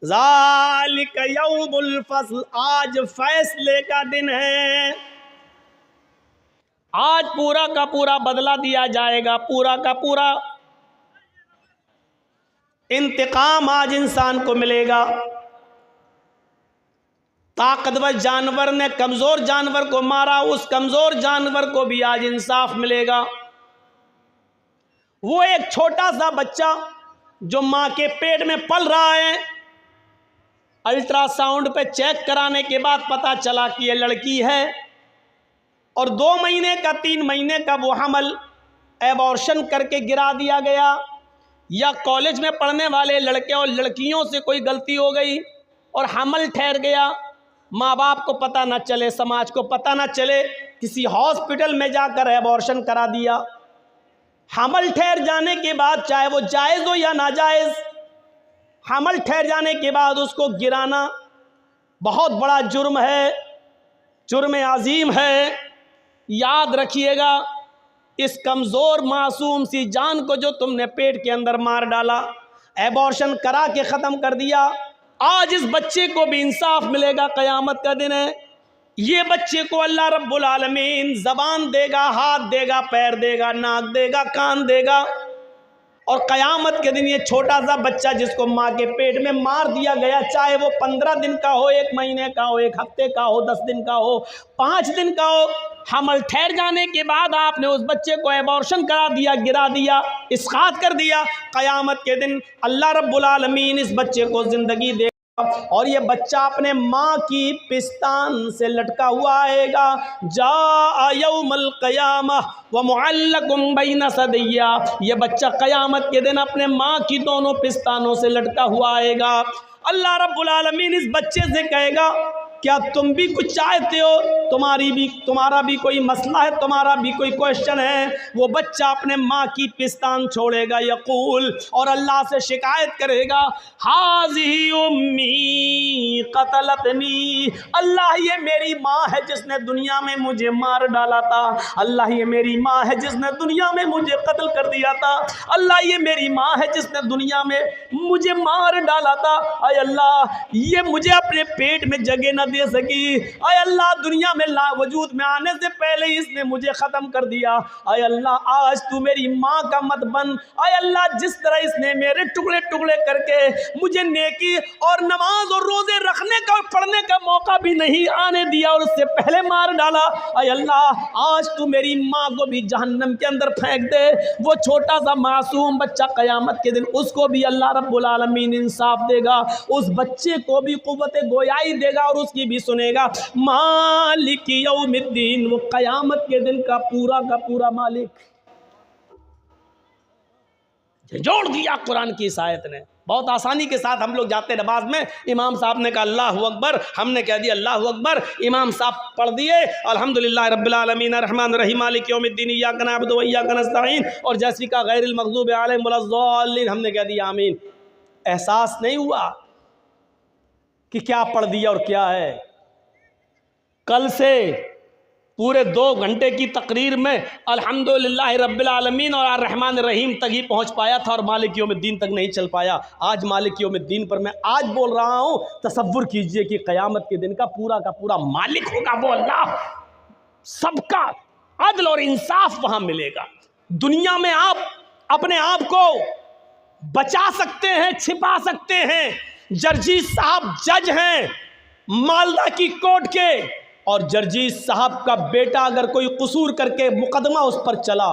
ज़ालिका यौमुल फ़स्ल, आज फैसले का दिन है। आज पूरा का पूरा बदला दिया जाएगा, पूरा का पूरा इंतकाम आज इंसान को मिलेगा। ताकतवर जानवर ने कमज़ोर जानवर को मारा, उस कमज़ोर जानवर को भी आज इंसाफ मिलेगा। वो एक छोटा सा बच्चा जो माँ के पेट में पल रहा है, अल्ट्रासाउंड पे चेक कराने के बाद पता चला कि ये लड़की है और 2 महीने का 3 महीने का वो हमल एबॉर्शन करके गिरा दिया गया, या कॉलेज में पढ़ने वाले लड़के और लड़कियों से कोई गलती हो गई और हमल ठहर गया, माँ बाप को पता ना चले, समाज को पता ना चले, किसी हॉस्पिटल में जाकर एबॉर्शन करा दिया। हमल ठहर जाने के बाद, चाहे वो जायज़ हो या नाजायज़, हमल ठहर जाने के बाद उसको गिराना बहुत बड़ा जुर्म है, जुर्म अजीम है। याद रखिएगा, इस कमज़ोर मासूम सी जान को जो तुमने पेट के अंदर मार डाला, एबॉर्शन करा के ख़त्म कर दिया, आज इस बच्चे को भी इंसाफ मिलेगा। क़यामत का दिन है। ये बच्चे को अल्लाह रब्बुल आलमीन ज़बान देगा, हाथ देगा, पैर देगा, नाक देगा, कान देगा, और क़यामत के दिन ये छोटा सा बच्चा जिसको माँ के पेट में मार दिया गया, चाहे वो 15 दिन का हो, 1 महीने का हो, 1 हफ्ते का हो, 10 दिन का हो, 5 दिन का हो, हमल ठहर जाने के बाद आपने उस बच्चे को एबॉर्शन करा दिया, गिरा दिया, इसकात कर दिया, क़यामत के दिन अल्लाह रब्बुल आलमीन इस बच्चे को ज़िंदगी दे और ये बच्चा अपने माँ की पिस्तान से लटका हुआ आएगा। जा यौमल क़यामह व मुअल्लकुम बैन सदिया, ये बच्चा क़यामत के दिन अपने माँ की दोनों पिस्तानों से लटका हुआ आएगा। अल्लाह रब्बुल आलमीन इस बच्चे से कहेगा, क्या तुम भी कुछ चाहते हो? तुम्हारा भी कोई मसला है, तुम्हारा भी कोई क्वेश्चन है? वो बच्चा अपने माँ की पिस्तान छोड़ेगा, यकूल, और अल्लाह से शिकायत करेगा, हाज़िही उम्मी क़तलतनी, अल्लाह ये मेरी माँ है जिसने दुनिया में मुझे मार डाला था, अल्लाह ये मेरी माँ है जिसने दुनिया में मुझे कत्ल कर दिया था, अल्लाह ये मेरी माँ है जिसने दुनिया में मुझे मार डाला था, अय अल्लाह ये मुझे अपने पेट में जगह न दे सकी, अय अल्लाह दुनिया में वजूद में आने से पहले इसने मुझे ख़त्म कर दिया, अय अल्लाह आज तू मेरी माँ का मत बन, अय अल्लाह जिस तरह इसने मेरे टुकड़े टुकड़े करके मुझे नेकी और नमाज और रोज़े रखने का और पढ़ने का मौका भी नहीं आने दिया और उससे पहले मार डाला, अय अल्लाह आज तू मेरी माँ को भी जहन्नम के अंदर फेंक दे। वो छोटा सा मासूम बच्चा क़यामत के दिन उसको भी अल्लाह रब्बुल आलमीन इंसाफ देगा, उस बच्चे को भी क़ुव्वत गोयाई देगा और उसकी की भी सुनेगा। मालिक यौमिद्दीन, वो क़यामत के दिन का पूरा मालिक। जोड़ दिया कुरान की इस आयत ने। बहुत आसानी के साथ हम लोग जाते नमाज में, इमाम साहब ने कहा अल्लाहु अकबर, हमने कह दिया अल्लाहु अकबर, इमाम साहब पढ़ दिए अल्हम्दुलिल्लाह रब्बिल आलमीन अर्रहमानिर रहीम मालिक यौमिद्दीन इय्याका नअबुदु व इय्याका नस्तईन, और जैसी का गैरिल मग़ज़ूबि अलैहिम वलद्दाल्लीन, हमने कह दिया आमीन। एहसास नहीं हुआ कि क्या पढ़ दिया और क्या है। कल से पूरे 2 घंटे की तकरीर में अल्हम्दुलिल्लाह रब्बिल आलमीन और अर्रहमानिर रहीम तक ही पहुंच पाया था और मालिक यौमिद्दीन तक नहीं चल पाया। आज मालिक यौमिद्दीन पर मैं आज बोल रहा हूं। तसव्वुर कीजिए कि क़यामत के दिन का पूरा मालिक होगा वो अल्लाह। सबका अदल और इंसाफ वहां मिलेगा। दुनिया में आप अपने आप को बचा सकते हैं, छिपा सकते हैं। जर्जी साहब जज हैं मालदा की कोर्ट के, और जर्जी साहब का बेटा अगर कोई कसूर करके मुकदमा उस पर चला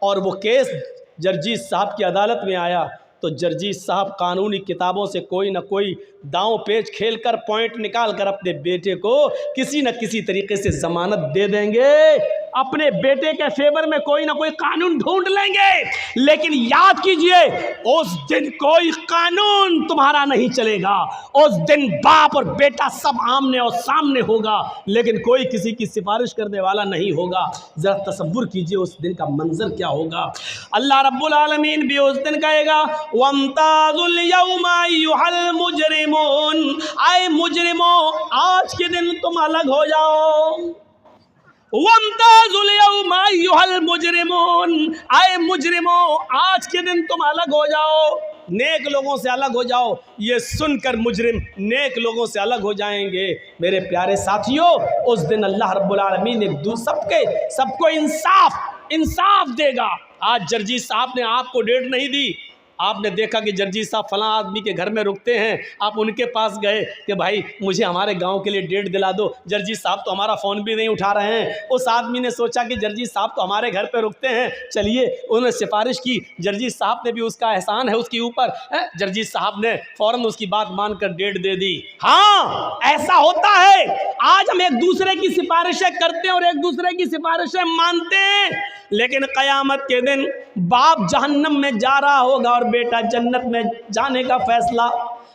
और वो केस जर्जी साहब की अदालत में आया, तो जर्जी साहब कानूनी किताबों से कोई ना कोई दांव पेच खेलकर पॉइंट निकाल कर अपने बेटे को किसी न किसी तरीके से जमानत दे देंगे। अपने बेटे के फेवर में कोई ना कोई कानून ढूंढ लेंगे। लेकिन याद कीजिए, उस दिन कोई कानून तुम्हारा नहीं चलेगा। उस दिन बाप और बेटा सब आमने और सामने होगा, लेकिन कोई किसी की सिफारिश करने वाला नहीं होगा। जरा तसव्वुर कीजिए उस दिन का मंजर क्या होगा। अल्लाह रब्बुल आलमीन भी उस दिन कहेगा वम्ताजुल यौमा अय्युहल मुजरिमून, आए मुजरिमों आज के दिन तुम अलग हो जाओ। वम्ताजुल यौमा अय्युहल मुजरिमून, आए मुजरिमों आज के दिन तुम अलग हो जाओ, नेक लोगों से अलग हो जाओ। ये सुनकर मुजरिम नेक लोगों से अलग हो जाएंगे। मेरे प्यारे साथियों, उस दिन अल्लाह रब्बुल आलमीन एक दूसरे सबको इंसाफ देगा। आज जर्जी साहब ने आपको डेट नहीं दी, आपने देखा कि जर्जी साहब फलां आदमी के घर में रुकते हैं, आप उनके पास गए कि भाई मुझे हमारे गांव के लिए डेट दिला दो। जर्जी साहब तो हमारा फ़ोन भी नहीं उठा रहे हैं। उस आदमी ने सोचा कि जर्जी साहब तो हमारे घर पे रुकते हैं, चलिए उन्होंने सिफारिश की। जर्जी साहब ने भी उसका एहसान है उसके ऊपर, जर्जी साहब ने फ़ौरन उसकी बात मानकर डेट दे दी। हाँ, ऐसा होता है। आज हम एक दूसरे की सिफारिशें करते हैं और एक दूसरे की सिफारिशें मानते हैं, लेकिन क़यामत के दिन बाप जहन्नम में जा रहा होगा और बेटा जन्नत में जाने का फैसला,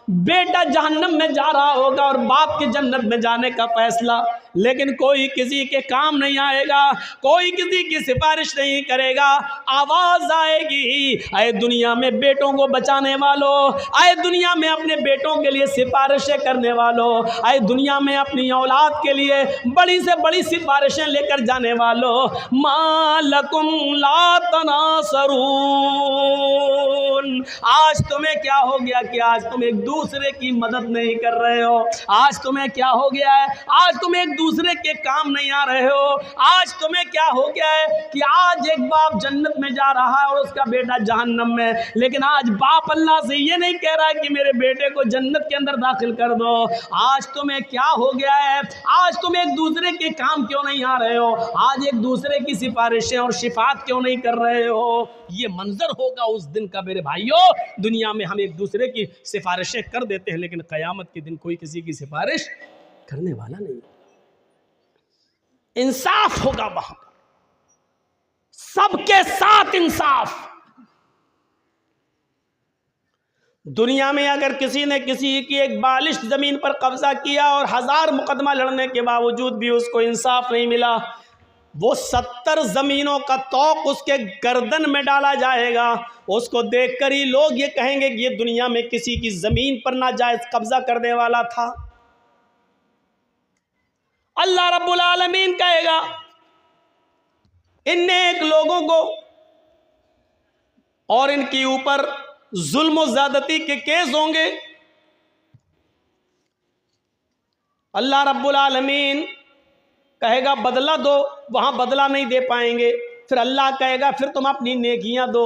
बेटा जहन्नम में जा रहा होगा और बाप के जन्नत में जाने का फैसला। लेकिन कोई किसी के काम नहीं आएगा, कोई किसी की सिफारिश नहीं करेगा। आवाज़ आएगी, आए दुनिया में बेटों को बचाने वालों, आए दुनिया में अपने बेटों के लिए सिफारिशें करने वालों, आए दुनिया में अपनी औलाद के लिए बड़ी से बड़ी सिफारिशें लेकर जाने वालों, मालकुम ला तनासरून, आज तुम्हें क्या हो गया कि आज तुम एक दूसरे की मदद नहीं कर रहे हो। आज तुम्हें क्या हो गया है, आज तुम एक दूसरे के काम नहीं आ रहे हो। आज तुम्हें क्या हो गया है कि आज एक बाप जन्नत में जा रहा है और उसका बेटा जहन्नम में, लेकिन आज बाप अल्लाह से ये नहीं कह रहा है कि मेरे बेटे को जन्नत के अंदर दाखिल कर दो। आज तुम्हें क्या हो गया है, आज तुम एक दूसरे के काम क्यों नहीं आ रहे हो, आज एक दूसरे की सिफारिशें और शिफात क्यों नहीं कर रहे हो। ये मंजर होगा उस दिन का मेरे भाइयों। दुनिया में हम एक दूसरे की सिफारिशें कर देते हैं, लेकिन क़यामत के दिन कोई किसी की सिफारिश करने वाला नहीं। इंसाफ होगा वहां, सबके साथ इंसाफ। दुनिया में अगर किसी ने किसी की एक बालिश जमीन पर कब्जा किया और 1000 मुकदमा लड़ने के बावजूद भी उसको इंसाफ नहीं मिला, वो 70 जमीनों का तौक उसके गर्दन में डाला जाएगा। उसको देखकर ही लोग ये कहेंगे कि ये दुनिया में किसी की जमीन पर नाजायज कब्जा करने वाला था। अल्लाह रब्बुल आलमीन कहेगा इन नेक लोगों को और इनके ऊपर जुल्म और ज्यादती के केस होंगे। अल्लाह रब्बुल आलमीन कहेगा बदला दो, वहां बदला नहीं दे पाएंगे। फिर अल्लाह कहेगा फिर तुम अपनी नेकियां दो,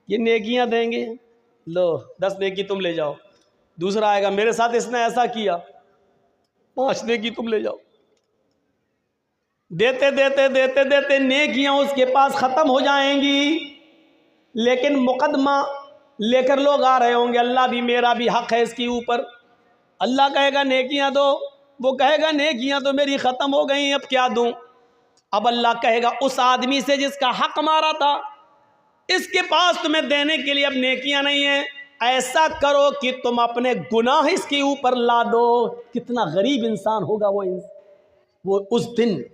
ये नेकियां देंगे, लो 10 नेकी तुम ले जाओ। दूसरा आएगा मेरे साथ इसने ऐसा किया, 5 नेकी तुम ले जाओ। देते देते देते देते नेकियां उसके पास खत्म हो जाएंगी, लेकिन मुकदमा लेकर लोग आ रहे होंगे, अल्लाह भी मेरा भी हक है इसके ऊपर। अल्लाह कहेगा नेकियां दो, वो कहेगा नेकियां तो मेरी ख़त्म हो गई, अब क्या दूं? अब अल्लाह कहेगा उस आदमी से जिसका हक मारा था, इसके पास तुम्हें देने के लिए अब नेकियां नहीं है, ऐसा करो कि तुम अपने गुनाह इसके ऊपर ला दो। कितना गरीब इंसान होगा वो उस दिन,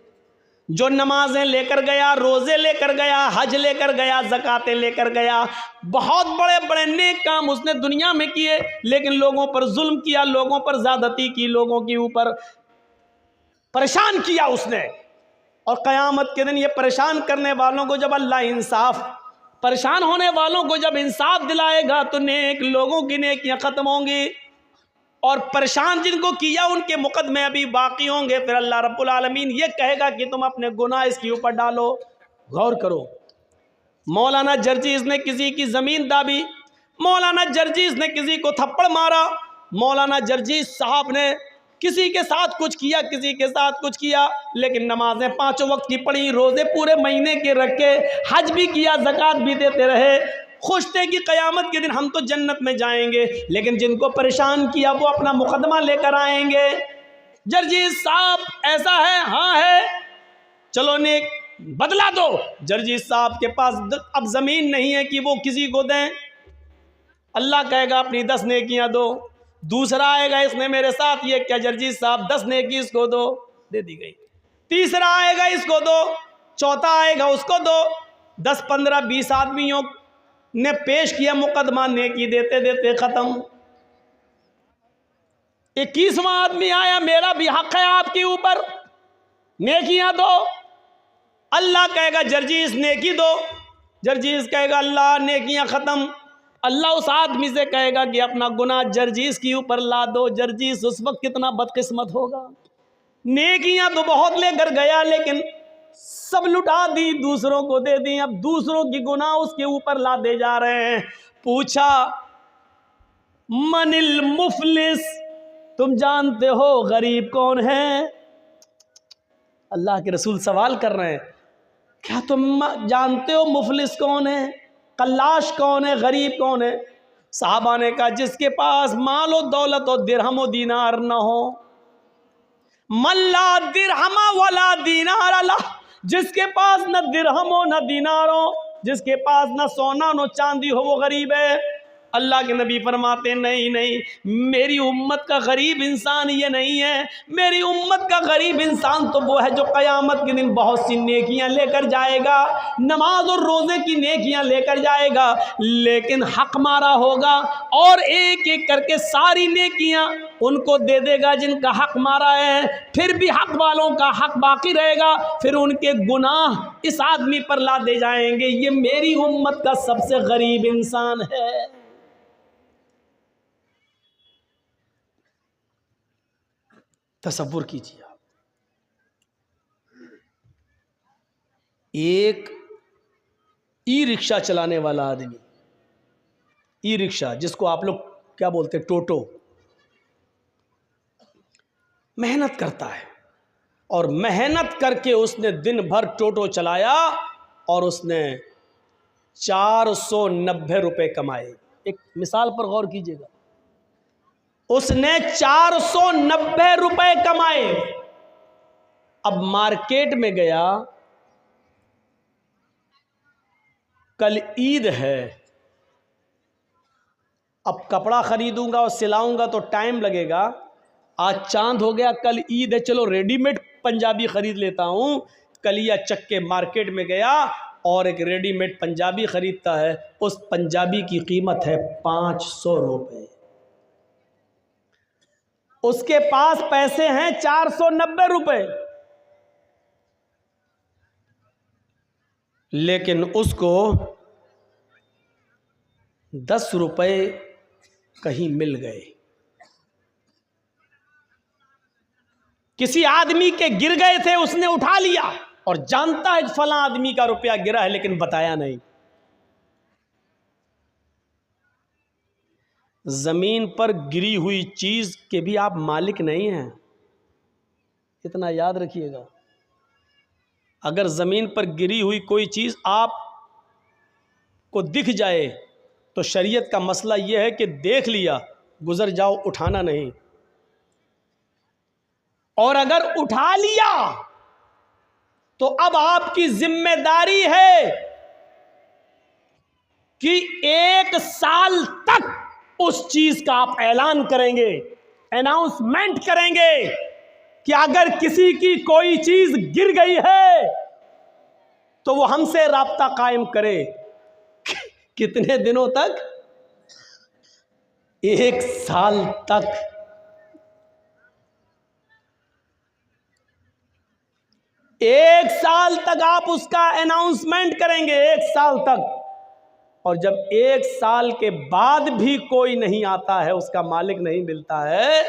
जो नमाजें लेकर गया, रोज़े लेकर गया, हज लेकर गया, ज़कातें लेकर गया, बहुत बड़े बड़े नेक काम उसने दुनिया में किए, लेकिन लोगों पर जुल्म किया, लोगों पर ज़्यादती की, लोगों के ऊपर परेशान किया उसने। और क़यामत के दिन ये परेशान करने वालों को जब अल्लाह इंसाफ, परेशान होने वालों को जब इंसाफ दिलाएगा तो नेक लोगों की नेकियां ख़त्म होंगी, और परेशान जिनको किया उनके मुकदमे अभी बाकी होंगे। फिर अल्लाह रब्बुल आलमीन ये कहेगा कि तुम अपने गुनाह इसके ऊपर डालो। गौर करो, मौलाना जर्जीस ने किसी की ज़मीन दाबी, मौलाना जर्जीस ने किसी को थप्पड़ मारा, मौलाना जर्जीस साहब ने किसी के साथ कुछ किया, किसी के साथ कुछ किया, लेकिन नमाजें 5 वक्त की पढ़ी, रोज़े पूरे महीने के रखे, हज भी किया, ज़कात भी देते रहे, खुश थे कि क़यामत के दिन हम तो जन्नत में जाएंगे। लेकिन जिनको परेशान किया वो अपना मुकदमा लेकर आएंगे। जर्जीस साहब ऐसा है, हाँ है, चलो नेक बदला दो। जर्जीस साहब के पास अब ज़मीन नहीं है कि वो किसी को दें। अल्लाह कहेगा अपनी 10 नेकियां दो। दूसरा आएगा, इसने मेरे साथ ये क्या, जर्जीस साहब 10 नेकी इसको दो, दे दी गई। तीसरा आएगा, इसको दो। चौथा आएगा, उसको दो। 10, 15, 20 आदमियों ने पेश किया मुकदमा, नेकी देते देते ख़त्म। 21वां आदमी आया, मेरा भी हक है आपके ऊपर, नेकियां दो। अल्लाह कहेगा जर्जीस नेकी दो। जर्जीस कहेगा अल्लाह नेकियां ख़त्म। अल्लाह उस आदमी से कहेगा कि अपना गुनाह जर्जीस के ऊपर ला दो। जर्जीस उस वक्त कितना बदकिस्मत होगा, नेकियां तो बहुत लेकर गया लेकिन सब लुटा दी, दूसरों को दे दी। अब दूसरों की गुनाह उसके ऊपर लादे जा रहे हैं। पूछा मनिल मुफलिस, तुम जानते हो गरीब कौन है? अल्लाह के रसूल सवाल कर रहे हैं, क्या तुम जानते हो मुफलिस कौन है, कल्लाश कौन है, गरीब कौन है? साहबा ने कहा जिसके पास माल और दौलत और दिरहम और दीनार न हो। मल्ला दिरहमा वला दीनार अल्लाह, जिसके पास न दिरहम हो न दीनार हो, जिसके पास न सोना न चांदी हो, वो गरीब है। अल्लाह के नबी फरमाते नहीं नहीं, मेरी उम्मत का गरीब इंसान ये नहीं है। मेरी उम्मत का गरीब इंसान तो वो है जो क़यामत के दिन बहुत सी नेकियां लेकर जाएगा, नमाज और रोज़े की नेकियां लेकर जाएगा, लेकिन हक मारा होगा और एक एक करके सारी नेकियां उनको दे देगा जिनका हक मारा है। फिर भी हक वालों का हक बाकी रहेगा, फिर उनके गुनाह इस आदमी पर लादे जाएंगे। ये मेरी उम्मत का सबसे गरीब इंसान है। तसव्वुर कीजिए आप, एक ई रिक्शा चलाने वाला आदमी, ई रिक्शा जिसको आप लोग क्या बोलते हैं, टोटो, मेहनत करता है और मेहनत करके उसने दिन भर टोटो चलाया और उसने 490 रुपए कमाए। एक मिसाल पर गौर कीजिएगा, उसने 490 रुपए कमाए। अब मार्केट में गया, कल ईद है, अब कपड़ा खरीदूंगा और सिलाऊंगा तो टाइम लगेगा। आज चांद हो गया, कल ईद है, चलो रेडीमेड पंजाबी खरीद लेता हूं। कलिया चक्के मार्केट में गया और एक रेडीमेड पंजाबी खरीदता है। उस पंजाबी की कीमत है 500 रुपए। उसके पास पैसे हैं 490 रुपए, लेकिन उसको 10 रुपए कहीं मिल गए, किसी आदमी के गिर गए थे, उसने उठा लिया और जानता है फला आदमी का रुपया गिरा है, लेकिन बताया नहीं। जमीन पर गिरी हुई चीज के भी आप मालिक नहीं हैं, इतना याद रखिएगा। अगर जमीन पर गिरी हुई कोई चीज आप को दिख जाए तो शरीयत का मसला यह है कि देख लिया, गुजर जाओ, उठाना नहीं। और अगर उठा लिया तो अब आपकी जिम्मेदारी है कि 1 साल तक उस चीज का आप ऐलान करेंगे, अनाउंसमेंट करेंगे कि अगर किसी की कोई चीज गिर गई है तो वो हमसे राब्ता कायम करे। कितने दिनों तक? 1 साल तक। 1 साल तक आप उसका अनाउंसमेंट करेंगे, 1 साल तक। और जब 1 साल के बाद भी कोई नहीं आता है, उसका मालिक नहीं मिलता है,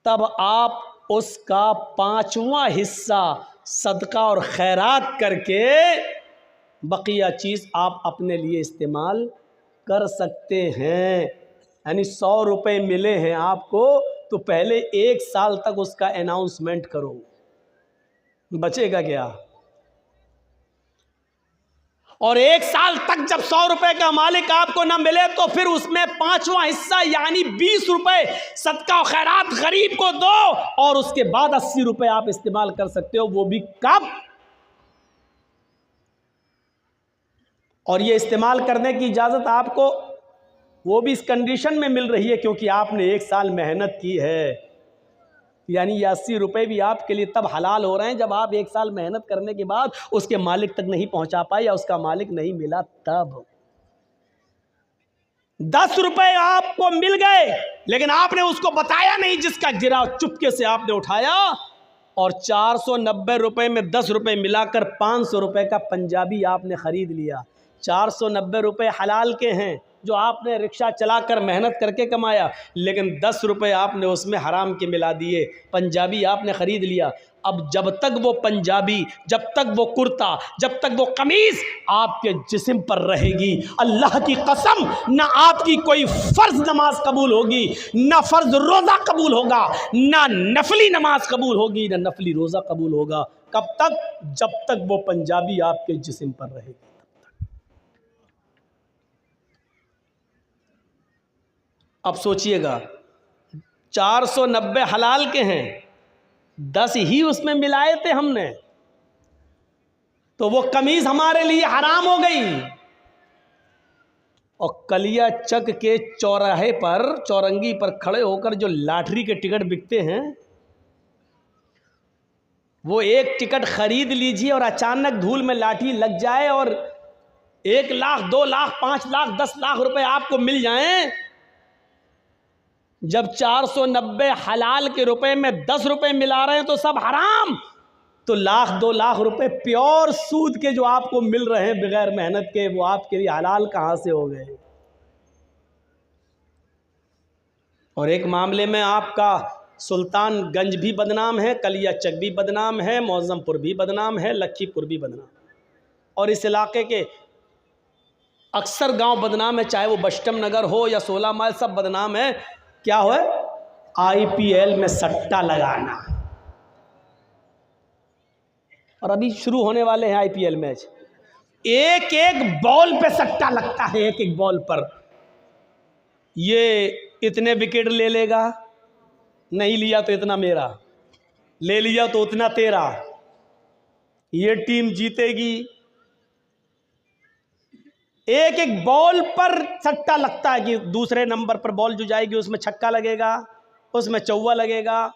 तब आप उसका 5वां हिस्सा सदका और खैरात करके बकिया चीज़ आप अपने लिए इस्तेमाल कर सकते हैं। यानी 100 रुपये मिले हैं आपको, तो पहले 1 साल तक उसका अनाउंसमेंट करो, बचेगा क्या? और 1 साल तक जब 100 रुपए का मालिक आपको ना मिले तो फिर उसमें 5वां हिस्सा यानी 20 रुपए सदका खैरात गरीब को दो, और उसके बाद 80 रुपए आप इस्तेमाल कर सकते हो। वो भी कब? और ये इस्तेमाल करने की इजाज़त आपको वो भी इस कंडीशन में मिल रही है क्योंकि आपने 1 साल मेहनत की है। यानी ये 80 रुपये भी आपके लिए तब हलाल हो रहे हैं जब आप 1 साल मेहनत करने के बाद उसके मालिक तक नहीं पहुंचा पाए या उसका मालिक नहीं मिला। तब 10 रुपए आपको मिल गए लेकिन आपने उसको बताया नहीं, जिसका गिरा चुपके से आपने उठाया, और 490 रुपए में 10 रुपए मिलाकर 500 रुपए का पंजाबी आपने खरीद लिया। 490 रुपए हलाल के हैं जो आपने रिक्शा चलाकर मेहनत करके कमाया, लेकिन 10 रुपए आपने उसमें हराम के मिला दिए, पंजाबी आपने ख़रीद लिया। अब जब तक वो पंजाबी, जब तक वो कुर्ता, जब तक वो कमीज़ आपके जिस्म पर रहेगी, अल्लाह की कसम ना आपकी कोई फ़र्ज़ नमाज कबूल होगी, ना फ़र्ज़ रोज़ा कबूल होगा, ना नफली नमाज कबूल होगी, ना नफली रोज़ा कबूल होगा। कब तक? जब तक वो पंजाबी आपके जिस्म पर रहेगी। अब सोचिएगा, 490 हलाल के हैं, 10 ही उसमें मिलाए थे हमने, तो वो कमीज हमारे लिए हराम हो गई। और कलिया चक के चौराहे पर, चौरंगी पर खड़े होकर जो लॉटरी के टिकट बिकते हैं, वो एक टिकट खरीद लीजिए और अचानक धूल में लाठी लग जाए और 1 लाख, 2 लाख, 5 लाख, 10 लाख रुपए आपको मिल जाएं। जब 490 हलाल के रुपए में 10 रुपए मिला रहे हैं तो सब हराम, तो 1-2 लाख रुपए प्योर सूद के जो आपको मिल रहे हैं बगैर मेहनत के, वो आपके लिए हलाल कहां से हो गए? और एक मामले में आपका सुल्तानगंज भी बदनाम है, कलिया चक भी बदनाम है, मौजमपुर भी बदनाम है, लखीपुर भी बदनाम, और इस इलाके के अक्सर गांव बदनाम है, चाहे वो बस्टम नगर हो या 16 माइल, सब बदनाम है। क्या हो? IPL में सट्टा लगाना। और अभी शुरू होने वाले हैं IPL मैच, एक एक बॉल पे सट्टा लगता है, एक एक बॉल पर। ये इतने विकेट ले लेगा, नहीं लिया तो इतना मेरा, ले लिया तो उतना तेरा, ये टीम जीतेगी। एक एक बॉल पर सट्टा लगता है कि दूसरे नंबर पर बॉल जो जाएगी उसमें छक्का लगेगा, उसमें चौवा लगेगा।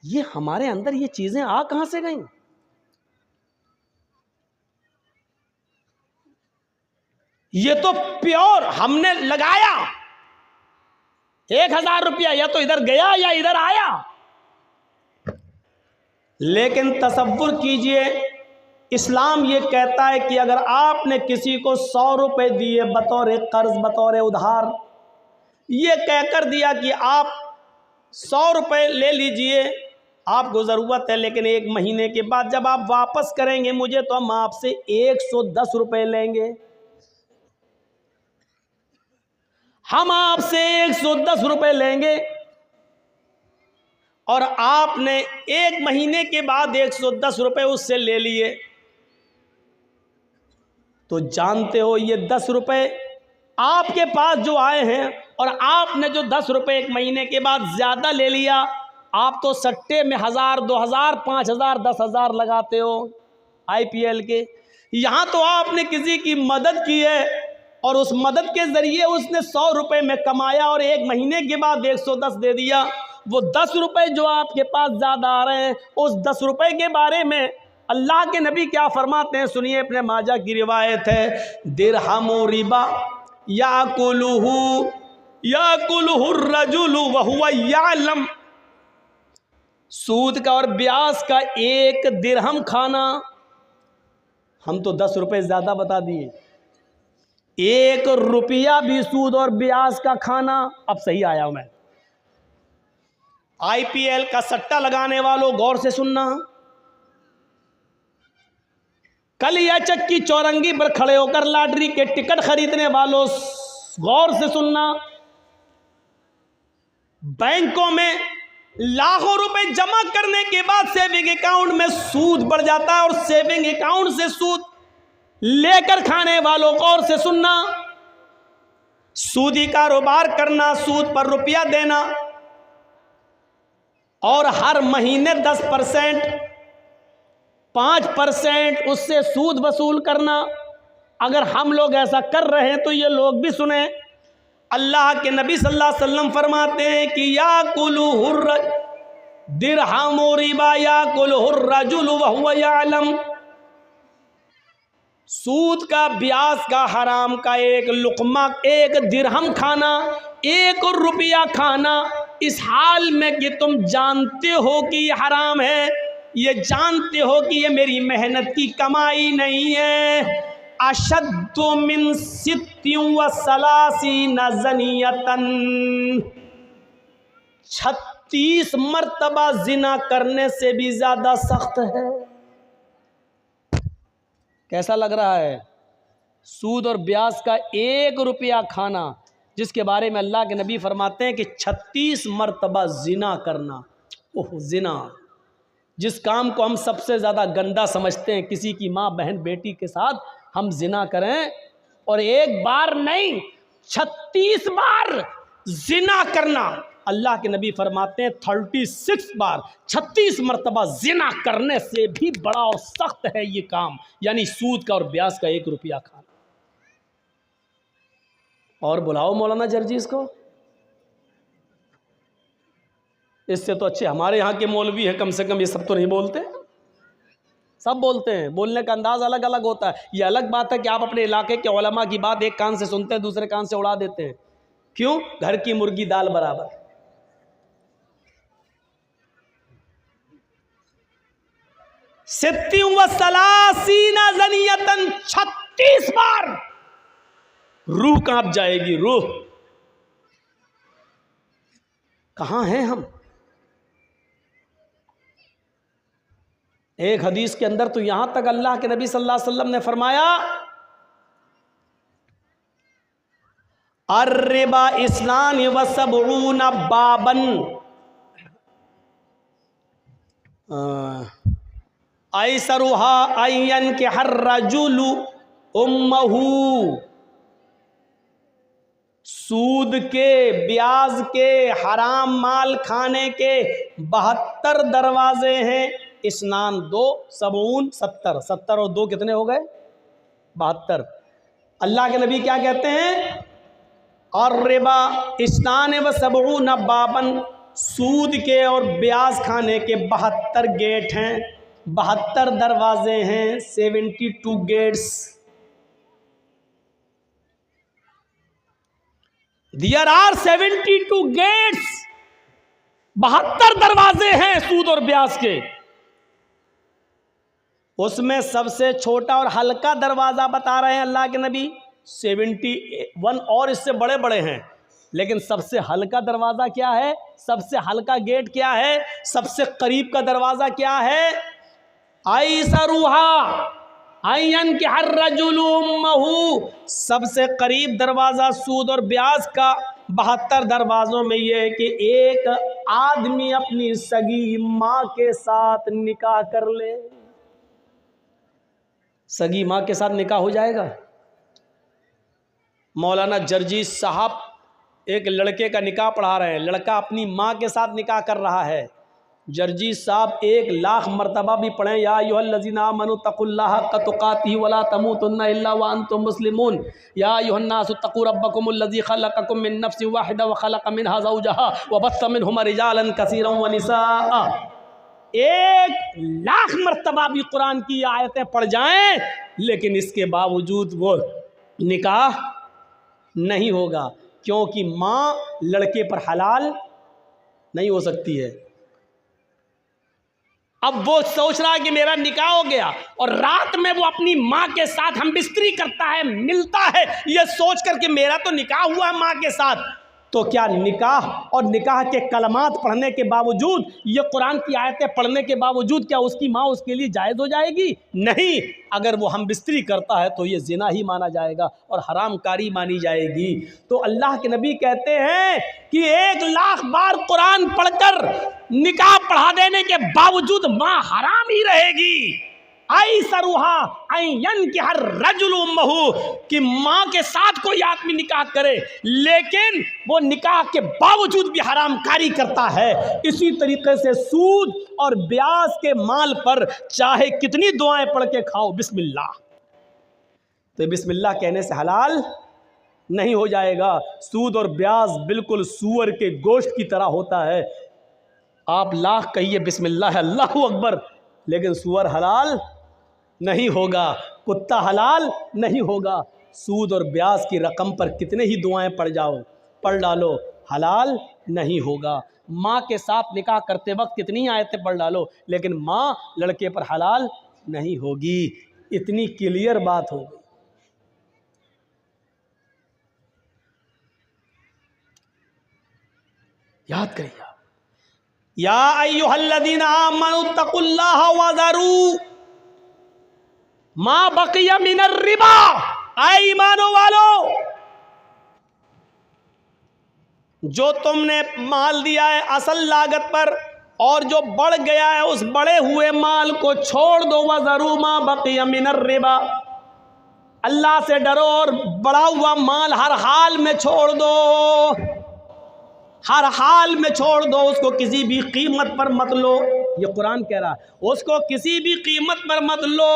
ये हमारे अंदर ये चीजें आ कहां से गई? ये तो प्योर हमने लगाया 1000 रुपया, या तो इधर गया या इधर आया। लेकिन तसव्वुर कीजिए, इस्लाम ये कहता है कि अगर आपने किसी को 100 रुपए दिए बतौर कर्ज, बतौर उधार, ये कहकर दिया कि आप 100 रुपए ले लीजिए, आपको ज़रूरत है, लेकिन 1 महीने के बाद जब आप वापस करेंगे मुझे तो हम आपसे 110 रुपए लेंगे, हम आपसे 110 रुपए लेंगे। और आपने 1 महीने के बाद 110 रुपए उससे ले लिए, तो जानते हो ये 10 रुपए आपके पास जो आए हैं और आपने जो 10 रुपये एक महीने के बाद ज़्यादा ले लिया, आप तो सट्टे में 1000, 2000, 5000, 10,000 लगाते हो IPL के। यहाँ तो आपने किसी की मदद की है और उस मदद के ज़रिए उसने 100 रुपये में कमाया और एक महीने के बाद 110 दे दिया। वो 10 रुपये जो आपके पास ज़्यादा आ रहे हैं, उस 10 रुपये के बारे में अल्लाह के नबी क्या फरमाते हैं, सुनिए। अपने माजा की रिवायत है, दिरहमु रिबा याकुलुहु रजुलु वहुवा यालम। सूद का और ब्याज का 1 दिरहम खाना, हम तो 10 रुपये ज़्यादा बता दिए, 1 रुपया भी सूद और ब्याज का खाना। अब सही आया मैं। IPL का सट्टा लगाने वालों गौर से सुनना, कल या चक्की चौरंगी पर खड़े होकर लॉटरी के टिकट खरीदने वालों गौर से सुनना, बैंकों में लाखों रुपए जमा करने के बाद सेविंग अकाउंट में सूद बढ़ जाता है और सेविंग अकाउंट से सूद लेकर खाने वालों गौर से सुनना। सूदी कारोबार करना, सूद पर रुपया देना और हर महीने 10%, 5% उससे सूद वसूल करना। अगर हम लोग ऐसा कर रहे हैं तो ये लोग भी सुने। अल्लाह के नबी सल्लल्लाहु अलैहि वसल्लम फरमाते हैं कि याकुलुहुर दिरहमु रिबा याकुलुहुर रजुलु वहुवा यालम। सूद का, ब्याज का, हराम का 1 लुक़मा, 1 दिरहम खाना, 1 रुपया खाना, इस हाल में कि तुम जानते हो कि ये हराम है, ये जानते हो कि ये मेरी मेहनत की कमाई नहीं है। अशद्दु मिन सित्तिन व सलासीन ज़नियतन, 36 मर्तबा जिना करने से भी ज़्यादा सख्त है। कैसा लग रहा है? सूद और ब्याज का 1 रुपया खाना, जिसके बारे में अल्लाह के नबी फरमाते हैं कि 36 मर्तबा जिना करना। ओह, जिना, जिस काम को हम सबसे ज़्यादा गंदा समझते हैं, किसी की माँ, बहन, बेटी के साथ हम जिना करें, और 1 बार नहीं 36 बार जिना करना। अल्लाह के नबी फरमाते हैं 36 बार, 36 मर्तबा जिना करने से भी बड़ा और सख्त है ये काम, यानी सूद का और ब्याज का 1 रुपया खाना। और बुलाओ मौलाना जर्जीस को, इससे तो अच्छे हमारे यहाँ के मौलवी है, कम से कम ये सब तो नहीं बोलते। सब बोलते हैं, बोलने का अंदाज अलग अलग होता है। ये अलग बात है कि आप अपने इलाके के उलमा की बात एक कान से सुनते हैं, दूसरे कान से उड़ा देते हैं। क्यों? घर की मुर्गी दाल बराबर। सित्तिन व सलासीना ज़नियतन, 36 बार। रूह कांप जाएगी, रूह। कहां हैं हम? एक हदीस के अंदर तो यहां तक अल्लाह के नबी सल्लल्लाहु अलैहि वसल्लम ने फरमाया, अर्रिबा इस्लान व सबऊना बाबन, ऐसरुहा अय्यन के हर रजुलु उम्महू। सूद के, ब्याज के, हराम माल खाने के 72 दरवाजे हैं। इस्नान 2, सबऊन 70, 70 और 2 कितने हो गए? 72। अल्लाह के नबी क्या कहते हैं? और रिबा इस्नान व सबऊन बाबन, सूद के और ब्याज खाने के 72 गेट हैं, 72 दरवाजे हैं, 72 गेट्स। There are 72 गेट्स, 72 दरवाजे हैं सूद और ब्याज के। उसमें सबसे छोटा और हल्का दरवाजा बता रहे हैं अल्लाह के नबी, 71 और इससे बड़े बड़े हैं, लेकिन सबसे हल्का दरवाजा क्या है? सबसे हल्का गेट क्या है? सबसे करीब का दरवाजा क्या है? ऐसरुहा अय्यन के हर रजुलु उम्महू, सबसे करीब दरवाज़ा सूद और ब्याज का 72 दरवाज़ों में ये है कि एक आदमी अपनी सगी माँ के साथ निकाह कर ले। सगी माँ के साथ निकाह हो जाएगा? मौलाना जर्जीस साहब एक लड़के का निकाह पढ़ा रहे हैं, लड़का अपनी माँ के साथ निकाह कर रहा है। जर्जी साहब 1,00,000 मरतबा भी पढ़ें, या अय्युहल्लज़ीना आमनू तक़ुल्लाह हक़्क़ तुक़ातिही वला तमूतुन्ना इल्ला व अंतुम मुस्लिमून, या अय्युहन्नासु इत्तक़ू रब्बकुमुल्लज़ी ख़लक़कुम मिन नफ़्सिन वाहिदा व ख़लक़ मिन्हा ज़ौजहा व बस्स मिनहुमा रिजालन कसीरन व निसाअ। 1,00,000 मरतबा भी कुरान की आयतें पढ़ जाएं, लेकिन इसके बावजूद वो निकाह नहीं होगा, क्योंकि माँ लड़के पर हलाल नहीं हो सकती है। अब वो सोच रहा है कि मेरा निकाह हो गया, और रात में वो अपनी माँ के साथ हम बिस्तरी करता है, मिलता है, ये सोच कर के मेरा तो निकाह हुआ है माँ के साथ। तो क्या निकाह और निकाह के कलमात पढ़ने के बावजूद, ये कुरान की आयतें पढ़ने के बावजूद, क्या उसकी माँ उसके लिए जायज़ हो जाएगी? नहीं। अगर वो हम बिस्तरी करता है तो ये ज़िना ही माना जाएगा और हरामकारी मानी जाएगी। तो अल्लाह के नबी कहते हैं कि 1,00,000 बार कुरान पढ़कर निकाह पढ़ा देने के बावजूद माँ हराम ही रहेगी। आई सरुहा अयन की हर रजुल उम्महू, कि माँ के साथ कोई आदमी निकाह करे लेकिन वो निकाह के बावजूद भी हरामकारी करता है। इसी तरीके से सूद और ब्याज के माल पर चाहे कितनी दुआएं पढ़ के खाओ बिस्मिल्लाह, तो बिस्मिल्लाह कहने से हलाल नहीं हो जाएगा। सूद और ब्याज बिल्कुल सूअर के गोश्त की तरह होता है। आप लाख कहिए बिस्मिल्लाह अल्लाहु अकबर, लेकिन सूअर हलाल नहीं होगा, कुत्ता हलाल नहीं होगा। सूद और ब्याज की रकम पर कितने ही दुआएं पढ़ डालो, हलाल नहीं होगा। माँ के साथ निकाह करते वक्त कितनी आयतें पढ़ डालो, लेकिन माँ लड़के पर हलाल नहीं होगी। इतनी क्लियर बात होगी। याद करिए, या अय्युहल्लज़ीना आमनू तक़ुल्लाह वज़रू मा बक़िया मिनर रिबा। ऐ ईमानो वालो, जो तुमने माल दिया है असल लागत पर और जो बढ़ गया है उस बढ़े हुए माल को छोड़ दो। वज़रू मा बक़िया मिनर रिबा, अल्लाह से डरो और बढ़ा हुआ माल हर हाल में छोड़ दो, हर हाल में छोड़ दो, उसको किसी भी कीमत पर मत लो। ये कुरान कह रहा है, उसको किसी भी कीमत पर मत लो।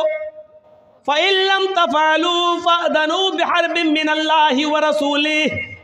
फ़इल्लम तफ़अलू फ़अज़नू बिहर्बिम मिनल्लाहि व रसूलिही,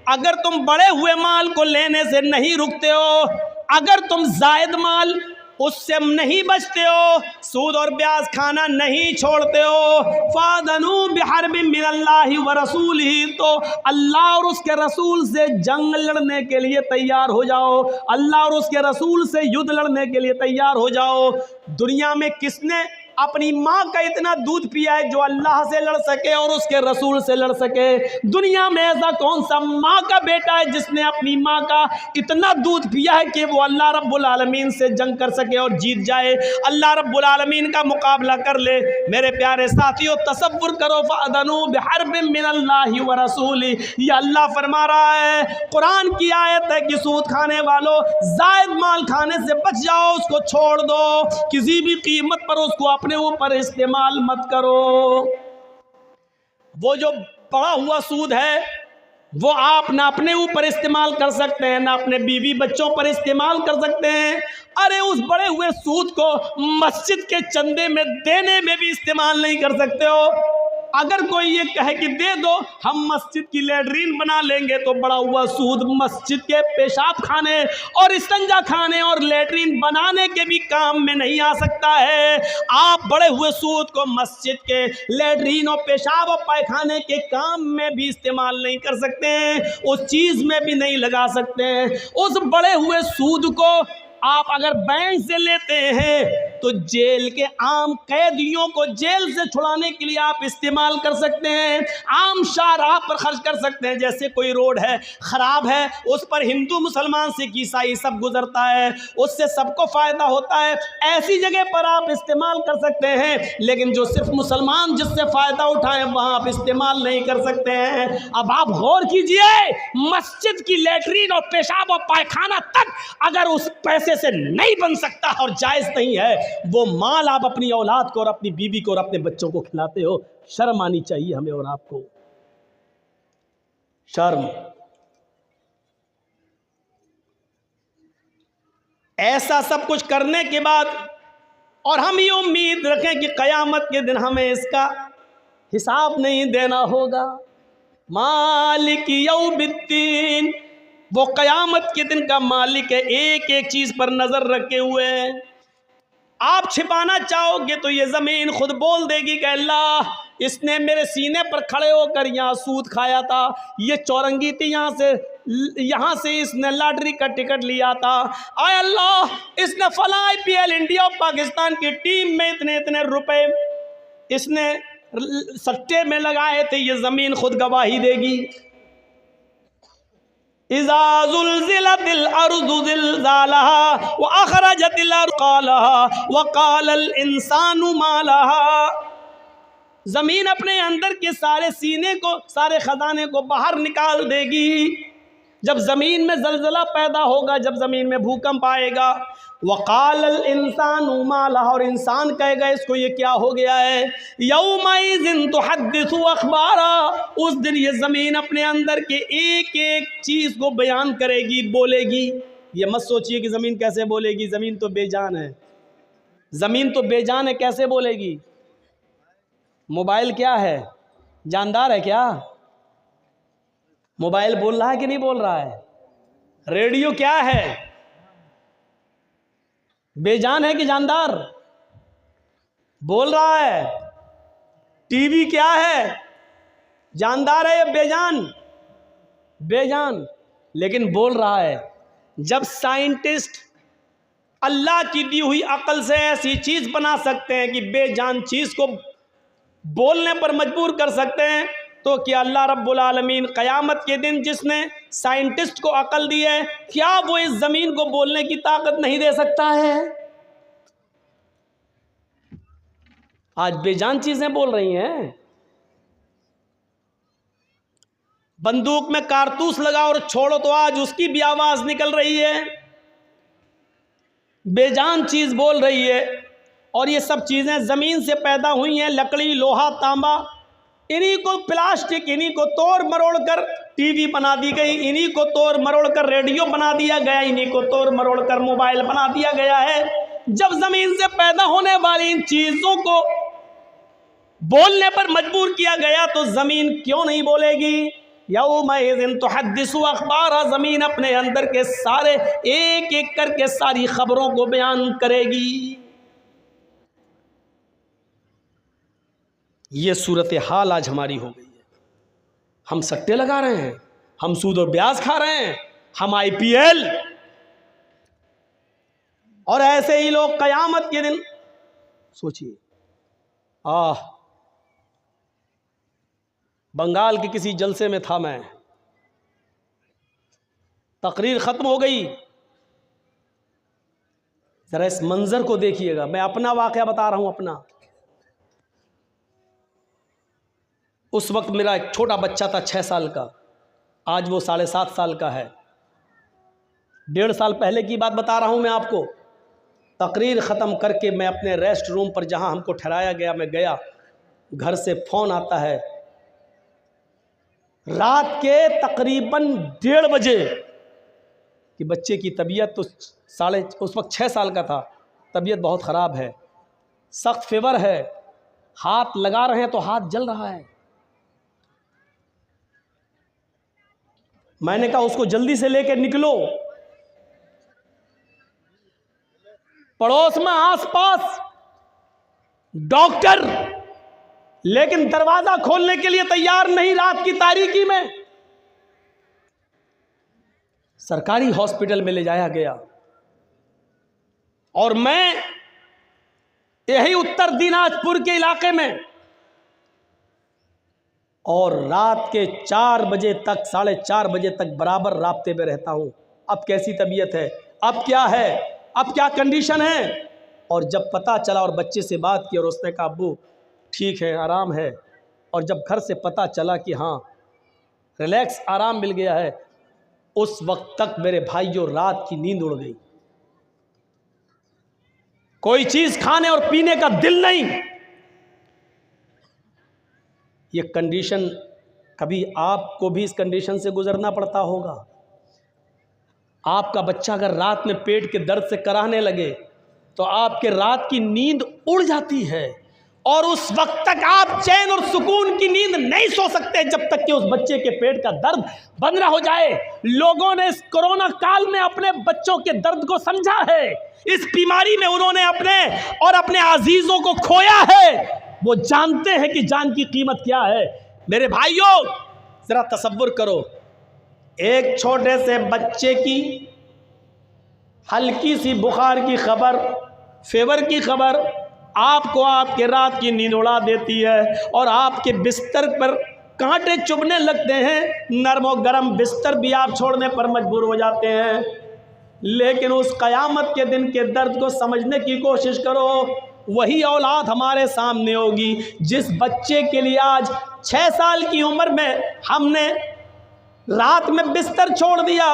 अगर तुम बढ़े हुए माल को लेने से नहीं रुकते हो, अगर तुम जायद माल उससे नहीं बचते हो, सूद और ब्याज खाना नहीं छोड़ते हो, फ़अज़नू बिहर्बिम मिनल्लाहि व रसूलिही, तो अल्लाह और उसके रसूल से जंग लड़ने के लिए तैयार हो जाओ, अल्लाह और उसके रसूल से युद्ध लड़ने के लिए तैयार हो जाओ। दुनिया में किसने अपनी माँ का इतना दूध पिया है जो अल्लाह से लड़ सके और उसके रसूल से लड़ सके? दुनिया में ऐसा कौन सा माँ का बेटा है जिसने अपनी माँ का इतना दूध पिया है कि वो अल्लाह रब्बुल आलमीन से जंग कर सके और जीत जाए, अल्लाह रब्बुल आलमीन का मुकाबला कर ले? मेरे प्यारे साथियों, तसव्वुर करो, फ़अज़नू बिहर्बिम मिनल्लाहि व रसूलिही, ये अल्लाह फरमा रहा है, कुरान की आयत है कि सूद खाने वालों, जायद माल खाने से बच जाओ, उसको छोड़ दो, किसी भी कीमत पर उसको अपने ऊपर इस्तेमाल मत करो। वो जो पड़ा हुआ सूद है वो आप ना अपने ऊपर इस्तेमाल कर सकते हैं, ना अपने बीवी बच्चों पर इस्तेमाल कर सकते हैं। अरे उस बड़े हुए सूद को मस्जिद के चंदे में देने में भी इस्तेमाल नहीं कर सकते हो। अगर कोई ये कहे कि दे दो हम मस्जिद की लैट्रीन बना लेंगे, तो बड़ा हुआ सूद मस्जिद के पेशाब खाने और इस्तंजा खाने और लैट्रीन बनाने के भी काम में नहीं आ सकता है। आप बड़े हुए सूद को मस्जिद के लैट्रीन और पेशाब और पायखाने के काम में भी इस्तेमाल नहीं कर सकते हैं, उस चीज़ में भी नहीं लगा सकते हैं। उस बड़े हुए सूद को आप अगर बैंक से लेते हैं तो जेल के आम कैदियों को जेल से छुड़ाने के लिए आप इस्तेमाल कर सकते हैं, आम शाहराह पर खर्च कर सकते हैं। जैसे कोई रोड है ख़राब है, उस पर हिंदू मुसलमान सिख ईसाई सब गुजरता है, उससे सबको फ़ायदा होता है, ऐसी जगह पर आप इस्तेमाल कर सकते हैं। लेकिन जो सिर्फ मुसलमान जिससे फ़ायदा उठाएं वहाँ आप इस्तेमाल नहीं कर सकते हैं। अब आप गौर कीजिए, मस्जिद की लैट्रीन और पेशाब और पायखाना तक अगर उस पैसे से नहीं बन सकता और जायज़ नहीं है, वो माल आप अपनी औलाद को और अपनी बीवी को और अपने बच्चों को खिलाते हो। शर्म आनी चाहिए हमें और आपको, शर्म। ऐसा सब कुछ करने के बाद और हम ये उम्मीद रखें कि क़यामत के दिन हमें इसका हिसाब नहीं देना होगा। मालिक यौमिद्दीन, वो क़यामत के दिन का मालिक है, एक एक चीज़ पर नज़र रखे हुए हैं। आप छिपाना चाहोगे तो ये ज़मीन खुद बोल देगी कि अल्लाह, इसने मेरे सीने पर खड़े होकर यहाँ सूद खाया था, ये चौरंगी थी, यहाँ से इसने लॉटरी का टिकट लिया था, आय अल्लाह इसने फला IPL इंडिया और पाकिस्तान की टीम में इतने इतने रुपए इसने सट्टे में लगाए थे। ये ज़मीन खुद गवाही देगी। इज़ा ज़ुल्ज़िलतिल अर्ज़ु ज़िल्ज़ालहा व अख़रजतिल अर्ज़ु क़ालहा व क़ालल इंसानु मा लहा। ज़मीन अपने अंदर के सारे सीने को, सारे ख़ज़ाने को बाहर निकाल देगी। जब ज़मीन में ज़लज़ला पैदा होगा, जब ज़मीन में भूकंप आएगा, वक़ालल इंसानु मा लहा, और इंसान कहेगा इसको ये क्या हो गया है। यौमइज़िन तुहद्दिसु अख़बारा, उस दिन ये ज़मीन अपने अंदर के एक एक चीज़ को बयान करेगी, बोलेगी। ये मत सोचिए कि ज़मीन कैसे बोलेगी, ज़मीन तो बेजान है, ज़मीन तो बेजान है, कैसे बोलेगी। मोबाइल क्या है, जानदार है क्या? मोबाइल बोल रहा है कि नहीं बोल रहा है? रेडियो क्या है, बेजान है कि जानदार? बोल रहा है। टीवी क्या है, जानदार है या बेजान? बेजान, लेकिन बोल रहा है। जब साइंटिस्ट अल्लाह की दी हुई अकल से ऐसी चीज़ बना सकते हैं कि बेजान चीज़ को बोलने पर मजबूर कर सकते हैं, तो क्या अल्लाह रब्बुल आलमीन क़यामत के दिन जिसने साइंटिस्ट को अकल दी है, क्या वो इस ज़मीन को बोलने की ताकत नहीं दे सकता है? आज बेजान चीज़ें बोल रही हैं। बंदूक में कारतूस लगा और छोड़ो तो आज उसकी भी आवाज़ निकल रही है, बेजान चीज़ बोल रही है। और ये सब चीज़ें ज़मीन से पैदा हुई हैं, लकड़ी, लोहा, तांबा, इन्हीं को प्लास्टिक, इन्हीं को तोड़ मरोड़ कर टीवी बना दी गई, इन्हीं को तोड़ मरोड़ कर रेडियो बना दिया गया, इन्हीं को तोड़ मरोड़ कर मोबाइल बना दिया गया है। जब ज़मीन से पैदा होने वाली इन चीज़ों को बोलने पर मजबूर किया गया, तो ज़मीन क्यों नहीं बोलेगी। यौमइज़िन तुहद्दिसु अख़बारा, ज़मीन अपने अंदर के सारे एक एक करके सारी खबरों को बयान करेगी। ये सूरत हाल आज हमारी हो गई है। हम सट्टे लगा रहे हैं, हम सूद और ब्याज खा रहे हैं, हम IPL, और ऐसे ही लोग क़यामत के दिन सोचिए। बंगाल के किसी जलसे में था मैं, तकरीर ख़त्म हो गई। ज़रा इस मंज़र को देखिएगा, मैं अपना वाक़या बता रहा हूँ अपना। उस वक्त मेरा एक छोटा बच्चा था 6 साल का, आज वो 7.5 साल का है। 1.5 साल पहले की बात बता रहा हूँ मैं आपको। तकरीर ख़त्म करके मैं अपने रेस्ट रूम पर, जहाँ हमको ठहराया गया, मैं गया। घर से फ़ोन आता है रात के तकरीबन 1:30 बजे कि बच्चे की तबीयत तो उस वक्त 6 साल का था, तबीयत बहुत ख़राब है, सख्त फीवर है, हाथ लगा रहे हैं तो हाथ जल रहा है। मैंने कहा उसको जल्दी से लेकर निकलो। पड़ोस में आसपास डॉक्टर, लेकिन दरवाजा खोलने के लिए तैयार नहीं। रात की तारीकी में सरकारी हॉस्पिटल में ले जाया गया, और मैं यही उत्तर दिनाजपुर के इलाके में, और रात के 4 बजे तक, 4:30 बजे तक बराबर राब्ते में रहता हूँ। अब कैसी तबीयत है, अब क्या है, अब क्या कंडीशन है। और जब पता चला और बच्चे से बात की और उसने कहा अब्बू ठीक है, आराम है, और जब घर से पता चला कि हाँ रिलैक्स, आराम मिल गया है, उस वक्त तक मेरे भाइयों रात की नींद उड़ गई। कोई चीज़ खाने और पीने का दिल नहीं। ये कंडीशन, कभी आपको भी इस कंडीशन से गुजरना पड़ता होगा। आपका बच्चा अगर रात में पेट के दर्द से कराहने लगे तो आपके रात की नींद उड़ जाती है, और उस वक्त तक आप चैन और सुकून की नींद नहीं सो सकते जब तक कि उस बच्चे के पेट का दर्द बंद ना हो जाए। लोगों ने इस कोरोना काल में अपने बच्चों के दर्द को समझा है, इस बीमारी में उन्होंने अपने और अपने अजीजों को खोया है। वो जानते हैं कि जान की कीमत क्या है। मेरे भाइयों, जरा तसव्वुर करो, एक छोटे से बच्चे की हल्की सी बुखार की खबर, फेवर की खबर आपको आपके रात की नींद उड़ा देती है, और आपके बिस्तर पर कांटे चुभने लगते हैं। नरम और गर्म बिस्तर भी आप छोड़ने पर मजबूर हो जाते हैं। लेकिन उस क़यामत के दिन के दर्द को समझने की कोशिश करो। वही औलाद हमारे सामने होगी जिस बच्चे के लिए आज 6 साल की उम्र में हमने रात में बिस्तर छोड़ दिया,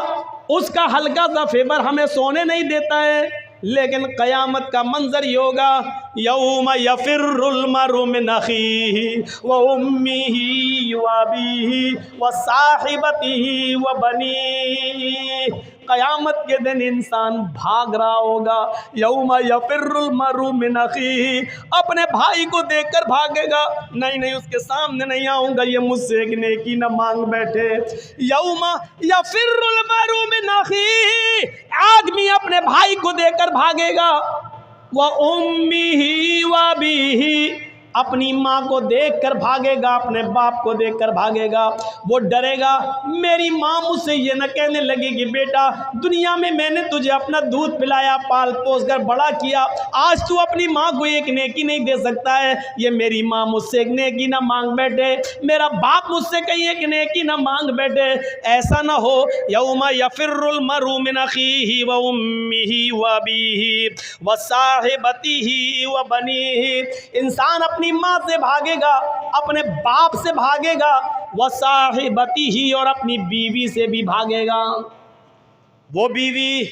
उसका हल्का सा फेवर हमें सोने नहीं देता है। लेकिन क़यामत का मंजर ये होगा, यौम यफिर्रुल मरउ मिन अखीही व उम्मिही व अबीही व साहिबतिही व बनीही। क़यामत के दिन इंसान भाग रहा होगा। यौम यफिर्रुल मरउ मिन अखीही, अपने भाई को देखकर भागेगा, नहीं उसके सामने नहीं आऊँगा, ये मुझसे एक नेकी न मांग बैठे। यौम यफिर्रुल मरउ मिन अखीही, आदमी अपने भाई को देखकर भागेगा। व उम्मिही व अबीही, अपनी माँ को देखकर भागेगा, अपने बाप को देखकर भागेगा। वो डरेगा मेरी माँ मुझसे ये न कहने लगेगी बेटा दुनिया में मैंने तुझे अपना दूध पिलाया, पाल पोस कर बड़ा किया, आज तू अपनी माँ को एक नेकी नहीं दे सकता है। ये मेरी माँ मुझसे एक नेकी ना मांग बैठे, मेरा बाप मुझसे कहीं एक नेकी ना मांग बैठे। ऐसा ना हो। यौम यफिर्रुल मरउ मिन अखीही व उम्मिही व अबीही व साहिबतिही व बनीही। इंसान अपनी माँ से भागेगा, अपने बाप से भागेगा, व साहिबतिही, और अपनी बीवी से भी भागेगा। वो बीवी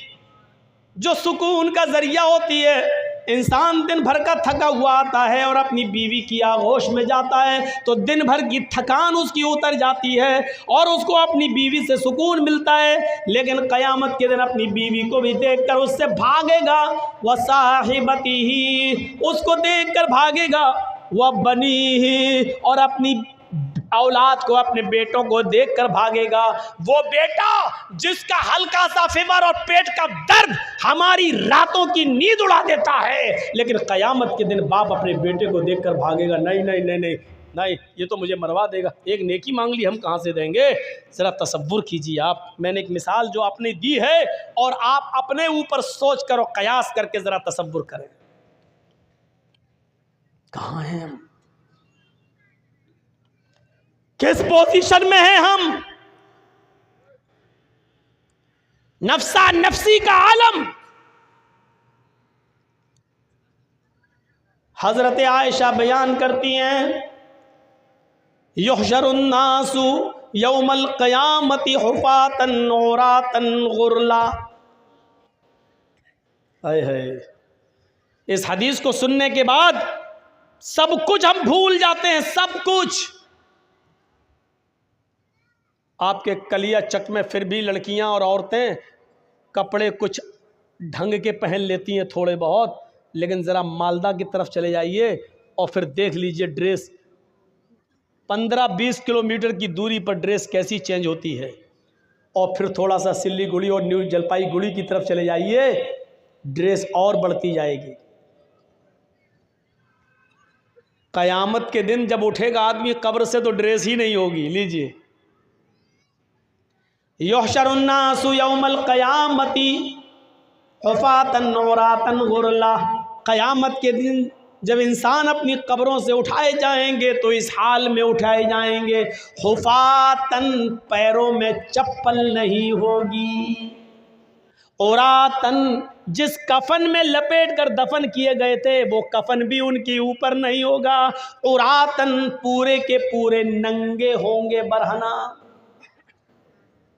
जो सुकून का जरिया होती है। इंसान दिन भर का थका हुआ आता है और अपनी बीवी की आगोश में जाता है तो दिन भर की थकान उसकी उतर जाती है और उसको अपनी बीवी से सुकून मिलता है। लेकिन क़यामत के दिन अपनी बीवी को भी देखकर उससे भागेगा। वह साहिबतिही, उसको देखकर भागेगा। वह बनीही, और अपनी औलाद को, अपने बेटों को देखकर भागेगा। वो बेटा जिसका हल्का सा फीवर और पेट का दर्द हमारी रातों की नींद उड़ा देता है, लेकिन क़यामत के दिन बाप अपने बेटे को देखकर भागेगा, नहीं नहीं नहीं नहीं नहीं, ये तो मुझे मरवा देगा, एक नेकी मांग ली, हम कहाँ से देंगे। ज़रा तसव्वुर कीजिए आप, मैंने एक मिसाल जो आपने दी है और आप अपने ऊपर सोच कर और कयास करके ज़रा तसव्वुर करें, कहाँ हैं हम, किस पोजीशन में हैं हम। नफ्सा नफ्सी का आलम। हजरत आयशा बयान करती हैं, युहशरुन्नासु यौमल क़यामति हुफ़ातन औरातन गुरला। इस हदीस को सुनने के बाद सब कुछ हम भूल जाते हैं, सब कुछ। आपके कलिया चक में फिर भी लड़कियां और औरतें कपड़े कुछ ढंग के पहन लेती हैं थोड़े बहुत, लेकिन ज़रा मालदा की तरफ चले जाइए और फिर देख लीजिए ड्रेस 15-20 किलोमीटर की दूरी पर ड्रेस कैसी चेंज होती है। और फिर थोड़ा सा सिल्लीगुड़ी और न्यू जलपाईगुड़ी की तरफ चले जाइए, ड्रेस और बढ़ती जाएगी। क़यामत के दिन जब उठेगा आदमी कब्र से तो ड्रेस ही नहीं होगी। लीजिए, युहशरुन्नासु यौमल क़यामति हुफ़ातन औरातन गुरला। क़यामत के दिन जब इंसान अपनी कब्रों से उठाए जाएंगे तो इस हाल में उठाए जाएंगे, हुफ़ातन, पैरों में चप्पल नहीं होगी, औरातन, जिस कफन में लपेट कर दफन किए गए थे वो कफन भी उनके ऊपर नहीं होगा, औरातन, पूरे के पूरे नंगे होंगे, बरहना।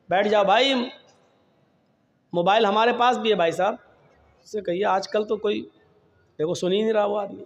बैठ जाओ भाई, मोबाइल हमारे पास भी है भाई साहब, उससे कहिए, आजकल तो कोई देखो सुन ही नहीं रहा वो आदमी।